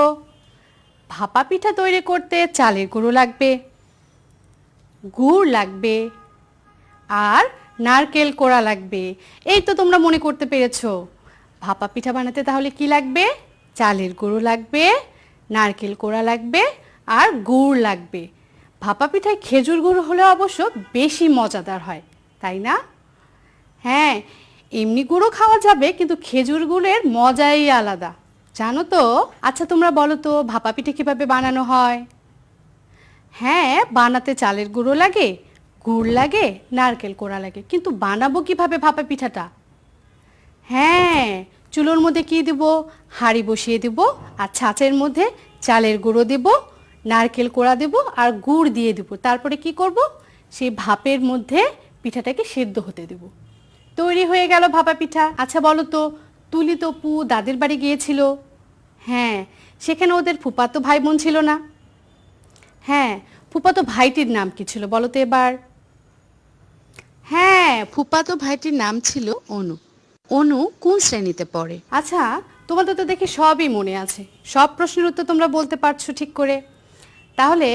ভাপা পিঠা তৈরি করতে চালের গুঁড়ো লাগবে, গুড় লাগবে, আর নারকেল কোড়া লাগবে। এই তো তোমরা মনে করতে পেরেছো। ভাপা পিঠা বানাতে তাহলে কি লাগবে? চালের গুঁড়ো লাগবে, নারকেল কোড়া লাগবে, আর গুড় লাগবে। ভাপা পিঠায় খেজুর গুড় হলে অবশ্য বেশি মজাদার হয়, তাই না? হ্যাঁ, এমনি গুঁড়ো খাওয়া যাবে, কিন্তু খেজুর গুড়ের মজাই আলাদা, জানো তো? আচ্ছা তোমরা বলো তো ভাপা পিঠে কিভাবে বানানো হয়? হ্যাঁ, বানাতে চালের গুঁড়ো লাগে, গুড় লাগে, নারকেল কোড়া লাগে, কিন্তু বানাবো কিভাবে ভাপা পিঠাটা? হ্যাঁ, চুলোর মধ্যে কি দেব? হাঁড়ি বসিয়ে দেব, আর ছাঁচের মধ্যে চালের গুঁড়ো দেব, নারকেল কোড়া দেব, আর গুড় দিয়ে দেব। তারপরে কি করব? সেই ভাপের মধ্যে পিঠাটাকে সেদ্ধ হতে দেব। তৈরি হয়ে গেল ভাপা পিঠা। আচ্ছা বলো তো, তুলি তপু দাদির বাড়ি গিয়েছিল, হ্যাঁ, সেখানে ওদের ফুফাতো ভাই বোন ছিল না? হ্যাঁ, ফুফাতো ভাইটির নাম কি ছিল বলো তো এবার? হ্যাঁ, ফুফাতো ভাইটির নাম ছিল অনু। অনু কোন শ্রেণীতে পড়ে? আচ্ছা, তোমাদের তো দেখি সবই মনে আছে, সব প্রশ্নের উত্তর তোমরা বলতে পারছো ঠিক করে। তাহলে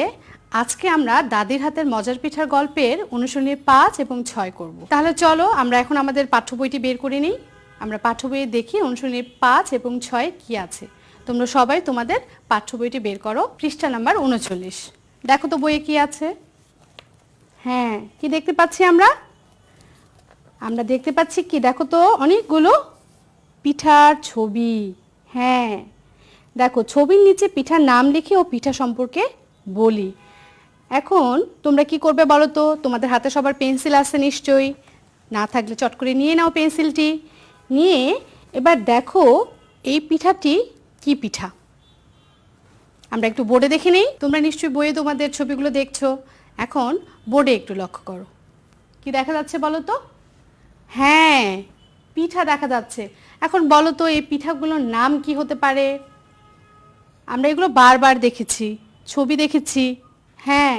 আজকে আমরা দাদির হাতের মজার পিঠার গল্পের অনুশীলনী 5 এবং 6 করব। তাহলে চলো আমরা এখন আমাদের পাঠ্য বইটি বের করে নিই। আমরা পাঠ্য বইয়ে দেখি অনুশীলনী 5 এবং 6 কি আছে। তোমরা সবাই তোমাদের পাঠ্য বইটি বের করো, পৃষ্ঠা নাম্বার 39। দেখো তো বইয়ে কি আছে। হ্যাঁ, কি দেখতে পাচ্ছি আমরা? আমরা দেখতে পাচ্ছি কি, দেখো তো, অনেকগুলো পিঠার ছবি। হ্যাঁ, দেখো ছবির নিচে পিঠার নাম লিখে ও পিঠা সম্পর্কে বলি। এখন তোমরা কি করবে বলো তো? তোমাদের হাতে সবার পেন্সিল আছে নিশ্চয়ই, না থাকলে চট করে নিয়ে নাও পেন্সিলটি। নিয়ে এবার দেখো এই পিঠাটি কি পিঠা। আমরা একটু বোর্ডে দেখে নেই। তোমরা নিশ্চয়ই বইয়ে তোমাদের ছবিগুলো দেখছো, এখন বোর্ডে একটু লক্ষ্য করো। কি দেখা যাচ্ছে বলো তো? হ্যাঁ, পিঠা দেখা যাচ্ছে। এখন বলো তো এই পিঠাগুলোর নাম কি হতে পারে? আমরা এগুলো বারবার দেখেছি, ছবি দেখেছি। হ্যাঁ,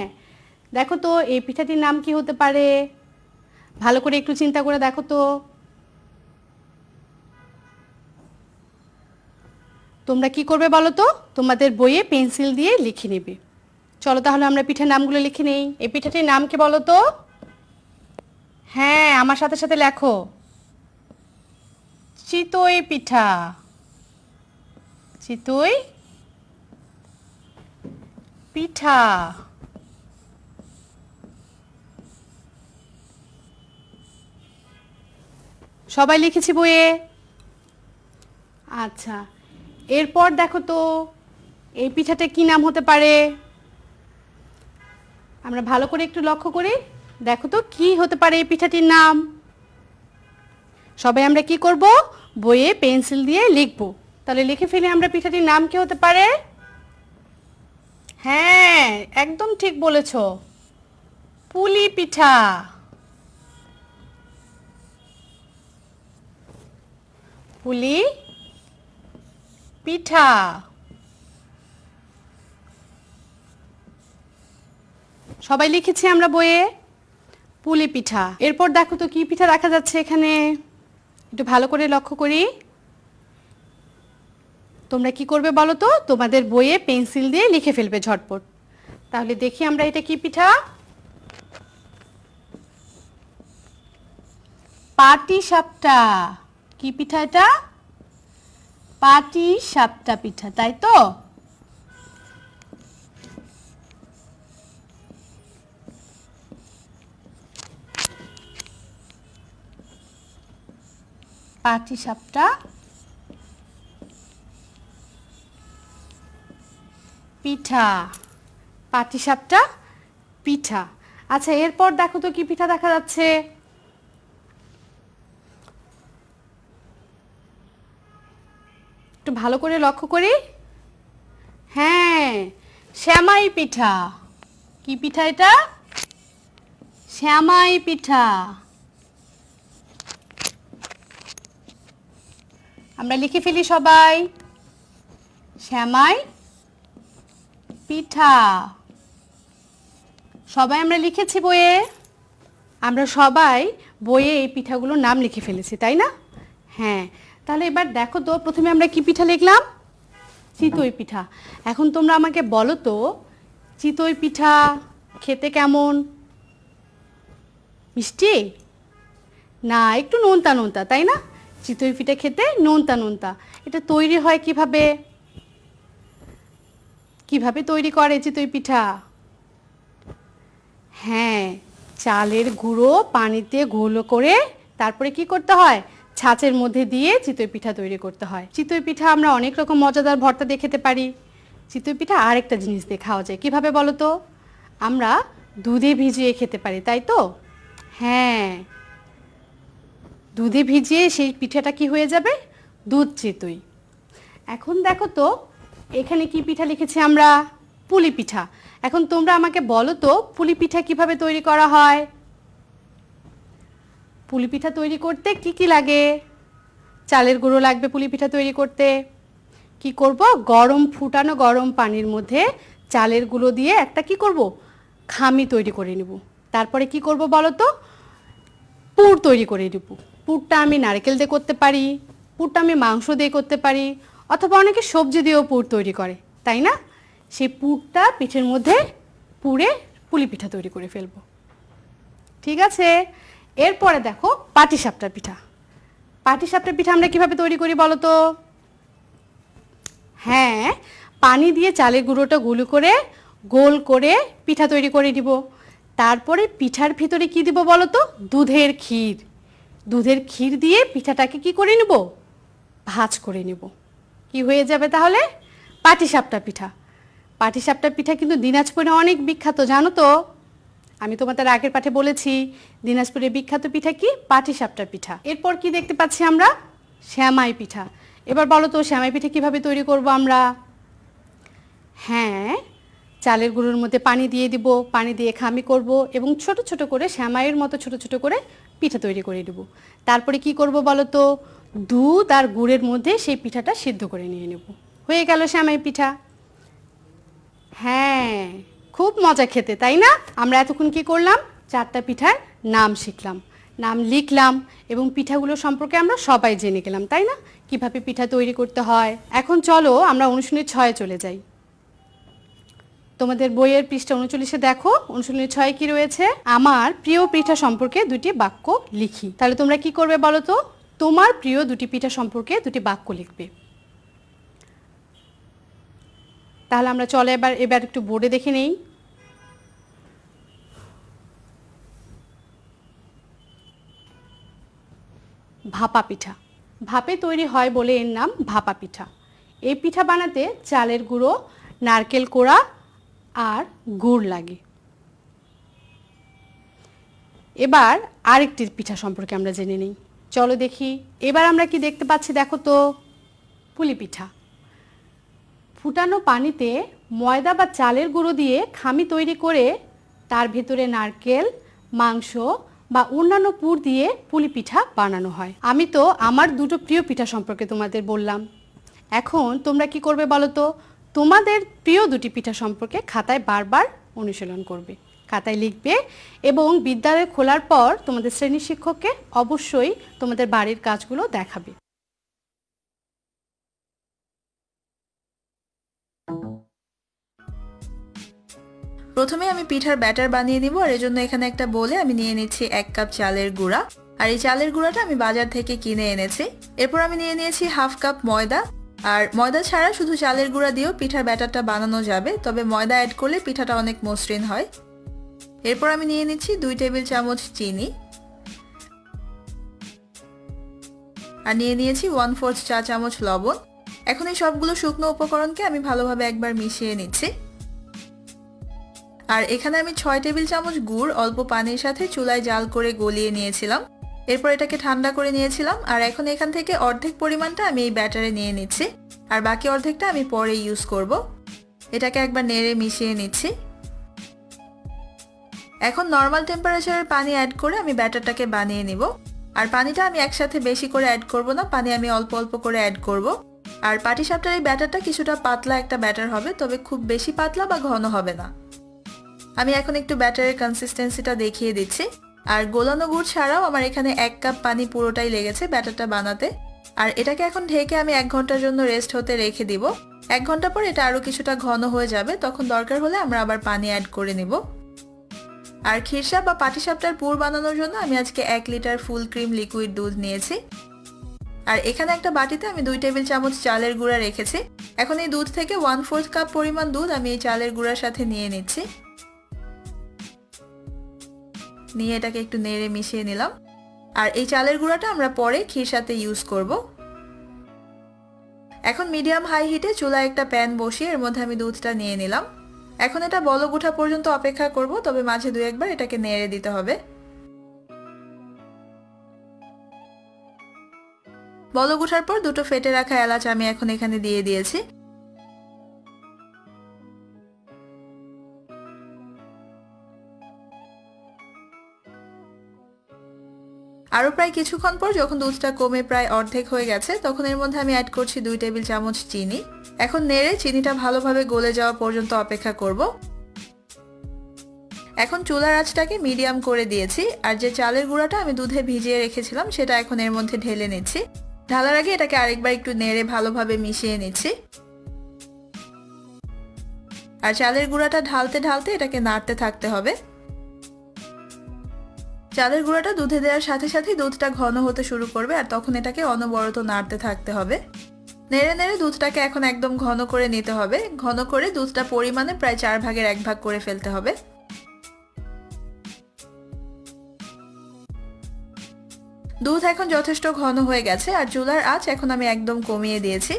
দেখো তো এই পিঠাটির নাম কি হতে পারে? ভালো করে একটু চিন্তা করে দেখো তো। তোমরা কি করবে বলো তো? তোমাদের বইয়ে পেন্সিল দিয়ে লিখে নেবে। চলো তাহলে আমরা পিঠার নামগুলো লিখে নেই। এই পিঠাটির নাম কি বলো তো? হ্যাঁ, আমার সাথে সাথে লেখো। চিতই পিঠা। চিতই পিঠা। সবাই লিখেছি বইয়ে? আচ্ছা, এরপর দেখো তো এই পিঠাটা কি নাম হতে পারে? আমরা ভালো করে একটু লক্ষ্য করি, দেখো তো কি হতে পারে এই পিঠাটির নাম। সবাই আমরা কি করব? বইয়ে পেন্সিল দিয়ে লিখব। তাহলে লিখে ফেলি আমরা পিঠাটির নাম কি হতে পারে? হ্যাঁ, একদম ঠিক বলেছো, পুলি পিঠা। পুলি পিঠা। সবাই লিখেছি আমরা বইয়ে পুলি পিঠা। এরপর দেখো তো কি পিঠা দেখা যাচ্ছে এখানে, একটু ভালো করে লক্ষ্য করি। তোমরা কি করবে বলো তো? তোমাদের বইয়ে পেন্সিল দিয়ে লিখে ফেলবে ঝটপট। তাহলে দেখি আমরা এটা কি পিঠা? পাটিসাপটা। কি পিঠা এটা? পাটিসাপটা পিঠা, তাই তো? পাটিসাপটা পিঠা, পাটিসাপটা পিঠা। আচ্ছা, এরপর দেখো তো কি পিঠা দেখা যাচ্ছে। একটু ভালো করে লক্ষ্য করি। হ্যাঁ, শ্যামাই পিঠা। কি পিঠা এটা? শ্যামাই পিঠা। আমরা লিখে ফেলি সবাই, শ্যামাই পিঠা। সবাই আমরা লিখেছি বইয়ে। আমরা সবাই বইয়ে এই পিঠাগুলোর নাম লিখে ফেলেছি, তাই না? হ্যাঁ, তাহলে এবার দেখো তো, প্রথমে আমরা কি পিঠা লিখলাম? চিতই পিঠা। এখন তোমরা আমাকে বলো তো, চিতই পিঠা খেতে কেমন? মিষ্টি? না, একটু নোনতা নোনতা, তাই না? চিতই পিঠা খেতে নোনতা নোনতা। এটা তৈরি হয় কিভাবে? কিভাবে তৈরি করে চিতই পিঠা? হ্যাঁ, চালের গুঁড়ো পানিতে ঘোল করে তারপরে কি করতে হয়? ছাঁচের মধ্যে দিয়ে চিতই পিঠা তৈরি করতে হয়। চিতই পিঠা আমরা অনেক রকম মজাদার ভর্তা দিয়ে খেতে পারি। চিতই পিঠা আরেকটা জিনিস দিয়ে খাওয়া যায়, কিভাবে বলো তো? আমরা দুধে ভিজিয়ে খেতে পারি, তাই তো? হ্যাঁ, দুধে ভিজিয়ে সেই পিঠাটা কি হয়ে যাবে? দুধ চিতই। এখন দেখো তো, এখানে কি পিঠা লিখেছি আমরা? পুলি পিঠা। এখন তোমরা আমাকে বলো তো, পুলি পিঠা কিভাবে তৈরি করা হয়? পুলি পিঠা তৈরি করতে কি কি লাগে? চালের গুঁড়ো লাগবে পুলি পিঠা তৈরি করতে। কি করব? ফুটানো গরম পানির মধ্যে চালের গুঁড়ো দিয়ে একটা কি করব? খামি তৈরি করে নেব। তারপরে কি করব বলো তো? পুর তৈরি করে নেব। পুরটা আমি নারকেল দিয়ে করতে পারি, পুরটা আমি মাংস দিয়ে করতে পারি, অথবা অনেকে সবজি দিয়েও পুর তৈরি করে, তাই না? সেই পুরটা পিঠের মধ্যে পুরে পুলি পিঠা তৈরি করে ফেলবো। ঠিক আছে, এরপরে দেখো পাটিসাপটা পিঠা। পাটিসাপটা পিঠা আমরা কিভাবে তৈরি করি বলো তো? হ্যাঁ, পানি দিয়ে চালের গুঁড়োটা গুলো করে গোল করে পিঠা তৈরি করে দিব। তারপরে পিঠার ভিতরে কি দিব বলো তো? দুধের ক্ষীর। দুধের ক্ষীর দিয়ে পিঠাটাকে কি করে নেব? ভাজ করে নেব। কি হয়ে যাবে তাহলে? পাটিসাপটা পিঠা। পাটিসাপটা পিঠা কিন্তু দিনাজপুরে অনেক বিখ্যাত, জানো তো? আমি তোমাদের আগের পাঠে বলেছি দিনাজপুরের বিখ্যাত পিঠা কি? পাটিসাপটা পিঠা। এরপর কি দেখতে পাচ্ছি আমরা? শ্যামাই পিঠা। এবার বলো তো, শ্যামাই পিঠা কিভাবে তৈরি করব আমরা? হ্যাঁ, চালের গুঁড়োর মধ্যে পানি দিয়ে দিব, পানি দিয়ে খামি করব এবং ছোট ছোট করে শ্যামাইয়ের মতো ছোট ছোট করে পিঠা তৈরি করে দেব। তারপরে কি করব বলো তো? দুধ আর গুড়ের মধ্যে সেই পিঠাটা সিদ্ধ করে নিয়ে নেব। হয়ে গেল শ্যামাই পিঠা। হ্যাঁ, খুব মজা খেতে, তাই না? আমরা এতক্ষণ কি করলাম? 4টা পিঠার নাম শিখলাম, নাম লিখলাম এবং পিঠাগুলো সম্পর্কে আমরা সবাই জেনে গেলাম, তাই না? কিভাবে পিঠা তৈরি করতে হয়। এখন চলো আমরা অনুশীলনী 6 চলে যাই। তোমাদের বইয়ের পৃষ্ঠা 39-এ দেখো, অনুশীলনী 6 কি রয়েছে? আমার প্রিয় পিঠা সম্পর্কে 2টি বাক্য লিখি। তাহলে তোমরা কি করবে বলো তো? তোমার প্রিয় 2টি পিঠা সম্পর্কে 2টি বাক্য লিখবে। তাহলে আমরা চলে এবার একটু বোর্ডে দেখে নেই। ভাপা পিঠা। ভাপে তৈরি হয় বলে এর নাম ভাপা পিঠা। এই পিঠা বানাতে চালের গুঁড়ো, নারকেল কোড়া আর গুড় লাগে। এবার আরেকটি পিঠা সম্পর্কে আমরা জেনে নিই, চলো দেখি। এবার আমরা কি দেখতে পাচ্ছি দেখো তো? পুলি পিঠা। ফুটানো পানিতে ময়দা বা চালের গুঁড়ো দিয়ে খামি তৈরি করে তার ভেতরে নারকেল, মাংস বা অন্যান্য পুর দিয়ে পুলি পিঠা বানানো হয়। আমি তো আমার 2টো প্রিয় পিঠা সম্পর্কে তোমাদের বললাম। এখন তোমরা কি করবে বলো তো? তোমাদের প্রিয় 2টি পিঠা সম্পর্কে খাতায় বারবার অনুশীলন করবে, খাতায় লিখবে এবং বিদ্যালয় খোলার পর তোমাদের শ্রেণী শিক্ষককে অবশ্যই তোমাদের বাড়ির কাজগুলো দেখাবে। প্রথমে আমি পিঠার ব্যাটার বানিয়ে নিব, আর এজন্য এখানে একটা বলে আমি নিয়ে নিচ্ছি 1 কাপ চালের গুঁড়া। আর এই চালের গুঁড়াটা আমি বাজার থেকে কিনে এনেছি। এরপর আমি নিয়ে নিয়েছি 1/2 কাপ ময়দা। আর ময়দা ছাড়া শুধু চালের গুঁড়া দিয়েও পিঠার ব্যাটারটা বানানো যাবে, তবে ময়দা অ্যাড করলে পিঠাটা অনেক মসৃণ হয়। এরপর আমি নিয়ে নিচ্ছি 2 টেবিল চামচ চিনি আর নিয়ে নিয়েছি 1/4 চা চামচ লবণ। এখন এই সবগুলো শুকনো উপকরণকে আমি ভালোভাবে একবার মিশিয়ে নিচ্ছি। আর এখানে আমি 6 টেবিল চামচ গুড় অল্প পানির সাথে চুলায় জাল করে গলিয়ে নিয়েছিলাম। এরপর এটাকে ঠান্ডা করে নিয়েছিলাম। আর এখন এখান থেকে অর্ধেক পরিমাণটা আমি এই ব্যাটারে নিয়ে নিচ্ছি, আর বাকি অর্ধেকটা আমি পরে ইউজ করব। এটাকে একবার নেড়ে মিশিয়ে নিচ্ছি। এখন নর্মাল টেম্পারেচারের পানি অ্যাড করে আমি ব্যাটারটাকে বানিয়ে নিব। আর পানিটা আমি একসাথে বেশি করে অ্যাড করব না, পানি আমি অল্প অল্প করে অ্যাড করব। আর পাটিসাপটার এই ব্যাটারটা কিছুটা পাতলা একটা ব্যাটার হবে, তবে খুব বেশি পাতলা বা ঘন হবে না। আমি এখন একটু ব্যাটারের কনসিস্টেন্সিটা দেখিয়ে দিচ্ছি। আর গোলানো গুড় ছাড়াও আমার এখানে 1 কাপ পানি পুরোটাই লেগেছে ব্যাটারটা বানাতে। আর এটাকে এখন ঢেকে আমি 1 ঘন্টার জন্য রেস্ট হতে রেখে দিব। 1 ঘন্টা পর এটা আরো কিছুটা ঘন হয়ে যাবে, তখন দরকার হলে আমরা আবার পানি অ্যাড করে নেব। আর খিরসা বা পাটিসাপটার পুর বানানোর জন্য আমি আজকে 1 লিটার ফুল ক্রিম লিকুইড দুধ নিয়েছি। আর এখানে একটা বাটিতে আমি 2 টেবিল চামচ চালের গুঁড়া রেখেছি। এখন এই দুধ থেকে 1/4 কাপ পরিমাণ দুধ আমি এই চালের গুঁড়ার সাথে নিয়ে নিচ্ছি। নিয়ে এটাকে একটু নেড়ে মিশিয়ে নিলাম। আর এই চালের গুঁড়াটা আমরা পরে খিরসাতে ইউজ করব। এখন মিডিয়াম হাই হিটে চুলায় একটা প্যান বসিয়ে এর মধ্যে আমি দুধটা নিয়ে নিলাম। এখন এটা বলক ওঠা পর্যন্ত অপেক্ষা করব, তবে মাঝে 2-1 বার এটাকে নেড়ে দিতে হবে। বলক ওঠার পর দুটো ফেটে রাখা এলাচ আমি এখন এখানে দিয়ে দিয়েছি। আরো প্রায় কিছুক্ষণ পর যখন দুধটা কমে প্রায় অর্ধেক হয়ে গেছে, তখন এর মধ্যে আমি অ্যাড করছি 2 টেবিল চামচ চিনি। এখন নেড়ে চিনিটা ভালোভাবে গলে যাওয়া পর্যন্ত অপেক্ষা করব। এখন চুলার আঁচটাকে মিডিয়াম করে দিয়েছি। আর যে চালের গুঁড়াটা আমি দুধে ভিজিয়ে রেখেছিলাম সেটা এখন এর মধ্যে ঢেলে নিচ্ছি। ঢালার আগে এটাকে আরেকবার একটু নেড়ে ভালোভাবে মিশিয়ে নিচ্ছি। আর চালের গুঁড়াটা ঢালতে ঢালতে এটাকে নাড়তে থাকতে হবে। চালের গুঁড়াটা দুধে দেওয়ার সাথে সাথে দুধটা ঘন হতে শুরু করবে, আর তখন এটাকে অনবরত নাড়তে থাকতে হবে। নেড়ে নেড়ে দুধটাকে এখন একদম ঘন করে নিতে হবে। ঘন করে দুধটা পরিমাণে প্রায় 4 ভাগের 1 ভাগ করে ফেলতে হবে। দুধ এখন যথেষ্ট ঘন হয়ে গেছে, আর চুলার আঁচ এখন আমি একদম কমিয়ে দিয়েছি।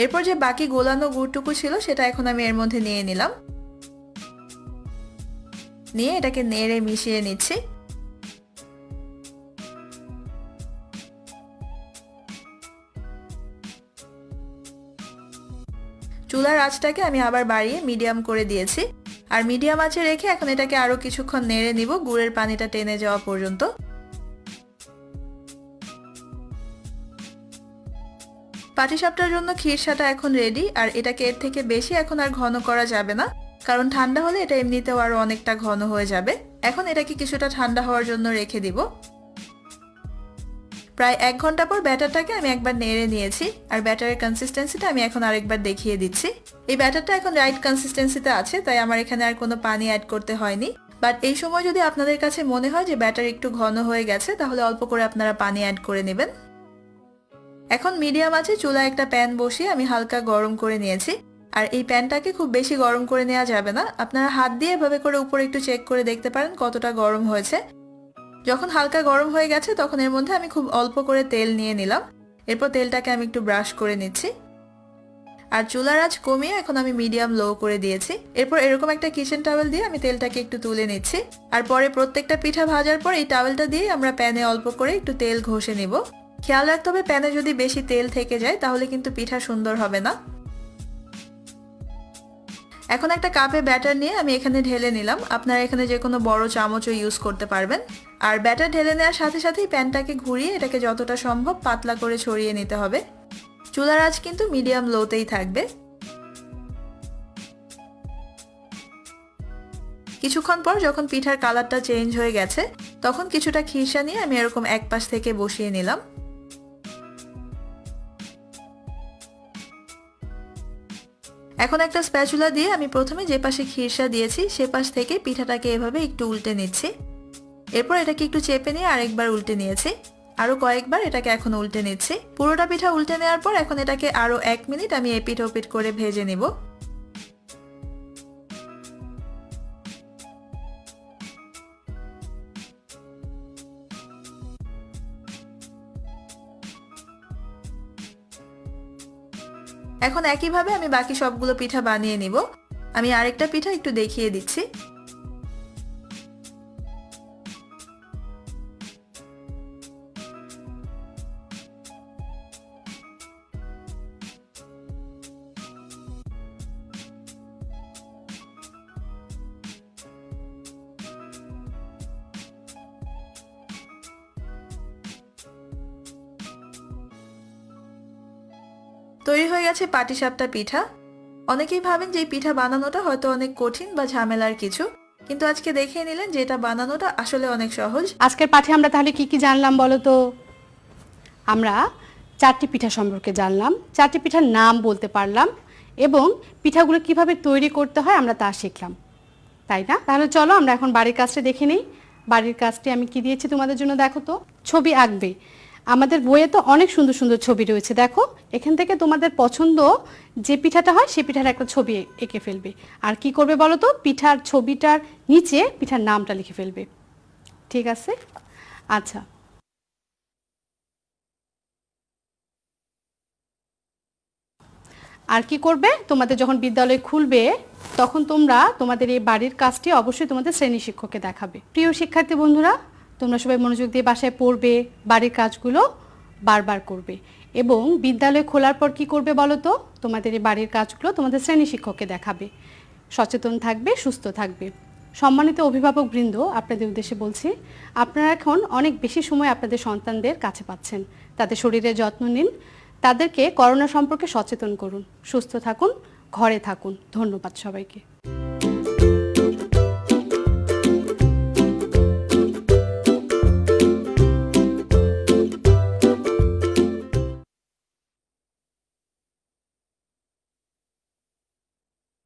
এরপর যে বাকি গোলানো গুড়টুকু ছিল সেটা এখন আমি এর মধ্যে নিয়ে নিলাম। নিয়ে এটাকে নেড়ে মিশিয়ে নিচ্ছি। চুলার আঁচটাকে আমি আবার বাড়িয়ে মিডিয়াম করে দিয়েছি। আর মিডিয়াম আঁচে রেখে এখন এটাকে আরো কিছুক্ষণ নেড়ে নিব গুড়ের পানিটা টেনে যাওয়া পর্যন্ত। পাটিসাপটার জন্য খিরসাটা এখন রেডি। আর এটাকে এর থেকে বেশি এখন আর ঘন করা যাবে না, কারণ ঠান্ডা হলে এটা এমনিতেও আরো অনেকটা ঘন হয়ে যাবে। এখন এটাকে কিছুটা ঠান্ডা হওয়ার জন্য রেখে দিব। প্রায় 1 ঘন্টা পর ব্যাটারটাকে আমি একবার নেড়ে নিয়েছি। আর ব্যাটারের কনসিস্টেন্সিটা আমি এখন আরেকবার দেখিয়ে দিচ্ছি। এই ব্যাটারটা এখন রাইট কনসিস্টেন্সিতে আছে, তাই আমার এখানে আর কোনো পানি অ্যাড করতে হয়নি। বাট এই সময় যদি আপনাদের কাছে মনে হয় যে ব্যাটার একটু ঘন হয়ে গেছে, তাহলে অল্প করে আপনারা পানি অ্যাড করে নেবেন। এখন মিডিয়াম আছে চুলায় একটা প্যান বসিয়ে আমি হালকা গরম করে নিয়েছি। আর এই প্যানটাকে খুব বেশি গরম করে নেওয়া যাবে না, আপনারা হাত দিয়ে এভাবে করে উপরে একটু চেক করে দেখতে পারেন কতটা গরম হয়েছে। যখন হালকা গরম হয়ে গেছে তখন এর মধ্যে আমি খুব অল্প করে তেল নিয়ে নিলাম। এরপর তেলটাকে আমি একটু ব্রাশ করে নিচ্ছি। আর চুলার আঁচ কমিয়ে এখন আমি মিডিয়াম লো করে দিয়েছি। এরপর এরকম একটা কিচেন টাওয়েল দিয়ে আমি তেলটাকে একটু তুলে নিচ্ছি। আর পরে প্রত্যেকটা পিঠা ভাজার পর এই টাওয়েলটা দিয়ে আমরা প্যানে অল্প করে একটু তেল ঘষে নিব। খেয়াল রাখতে হবে প্যানে যদি বেশি তেল থেকে যায় তাহলে কিন্তু পিঠা সুন্দর হবে না। এখন একটা কাপে ব্যাটার নিয়ে আমি এখানে ঢেলে নিলাম। আপনারা এখানে যে কোনো বড় চামচও ইউজ করতে পারবেন। আর ব্যাটার ঢেলে নেওয়ার সাথে সাথেই প্যানটাকে ঘুরিয়ে এটাকে যতটা সম্ভব পাতলা করে ছড়িয়ে নিতে হবে। চুলার আঁচ কিন্তু মিডিয়াম লোতেই থাকবে। কিছুক্ষণ পর যখন পিঠার কালারটা চেঞ্জ হয়ে গেছে, তখন কিছুটা খিরসা নিয়ে আমি এরকম এক পাশ থেকে বসিয়ে নিলাম। এখন একটা স্প্যাচুলা দিয়ে আমি প্রথমে যে পাশে খিরসা দিয়েছি সে পাশ থেকে পিঠাটাকে এভাবে একটু উল্টে নিচ্ছি। এরপর এটাকে একটু চেপে নিয়ে আরেকবার উল্টে নিয়েছি। আরো কয়েকবার এটাকে এখন উল্টে নিচ্ছি। পুরোটা পিঠা উল্টে নেওয়ার পর এখন এটাকে আরো 1 মিনিট আমি এপিঠ ওপিঠ করে ভেজে নিব। এখন একইভাবে আমি বাকি সবগুলো পিঠা বানিয়ে নিব। আমি আরেকটা পিঠা একটু দেখিয়ে দিচ্ছি। তৈরি হয়ে গেছে পাটিসাপটা পিঠা। অনেকেই ভাবেন যে এই পিঠা বানানোটা হয়তো অনেক কঠিন বা ঝামেলার কিছু, কিন্তু আজকে দেখে নিলেন যে এটা বানানোটা আসলে অনেক সহজ। আজকের পাঠে আমরা তাহলে কি কি জানলাম বলো তো? আমরা 4টি পিঠা সম্পর্কে জানলাম, 4টি পিঠার নাম বলতে পারলাম এবং পিঠাগুলো কিভাবে তৈরি করতে হয় আমরা তা শিখলাম, তাই না? তাহলে চলো আমরা এখন বাড়ির কাজটা দেখে নিই। বাড়ির কাজটি আমি কি দিয়েছি তোমাদের জন্য, দেখো তো। ছবি আঁকবে। আমাদের বইয়ে তো অনেক সুন্দর সুন্দর ছবি রয়েছে, দেখো এখান থেকে তোমাদের পছন্দ যে পিঠাটা হয় সেই পিঠার একটা ছবি এঁকে ফেলবে। আর কি করবে বলো তো, পিঠার ছবিটার নিচে পিঠার নামটা লিখে ফেলবে, ঠিক আছে? আচ্ছা, আর কি করবে, তোমাদের যখন বিদ্যালয় খুলবে তখন তোমরা তোমাদের এই বাড়ির কাজটি অবশ্যই তোমাদের শ্রেণী শিক্ষককে দেখাবে। প্রিয় শিক্ষার্থী বন্ধুরা, তোমরা সবাই মনোযোগ দিয়ে বাসায় পড়বে, বাড়ির কাজগুলো বারবার করবে এবং বিদ্যালয় খোলার পর কি করবে বলো তো, তোমাদের এই বাড়ির কাজগুলো তোমাদের শ্রেণী শিক্ষককে দেখাবে। সচেতন থাকবে, সুস্থ থাকবে। সম্মানিত অভিভাবকবৃন্দ, আপনাদের উদ্দেশ্যে বলছি, আপনারা এখন অনেক বেশি সময় আপনাদের সন্তানদের কাছে পাচ্ছেন। তাদের শরীরের যত্ন নিন, তাদেরকে করোনা সম্পর্কে সচেতন করুন। সুস্থ থাকুন, ঘরে থাকুন। ধন্যবাদ সবাইকে।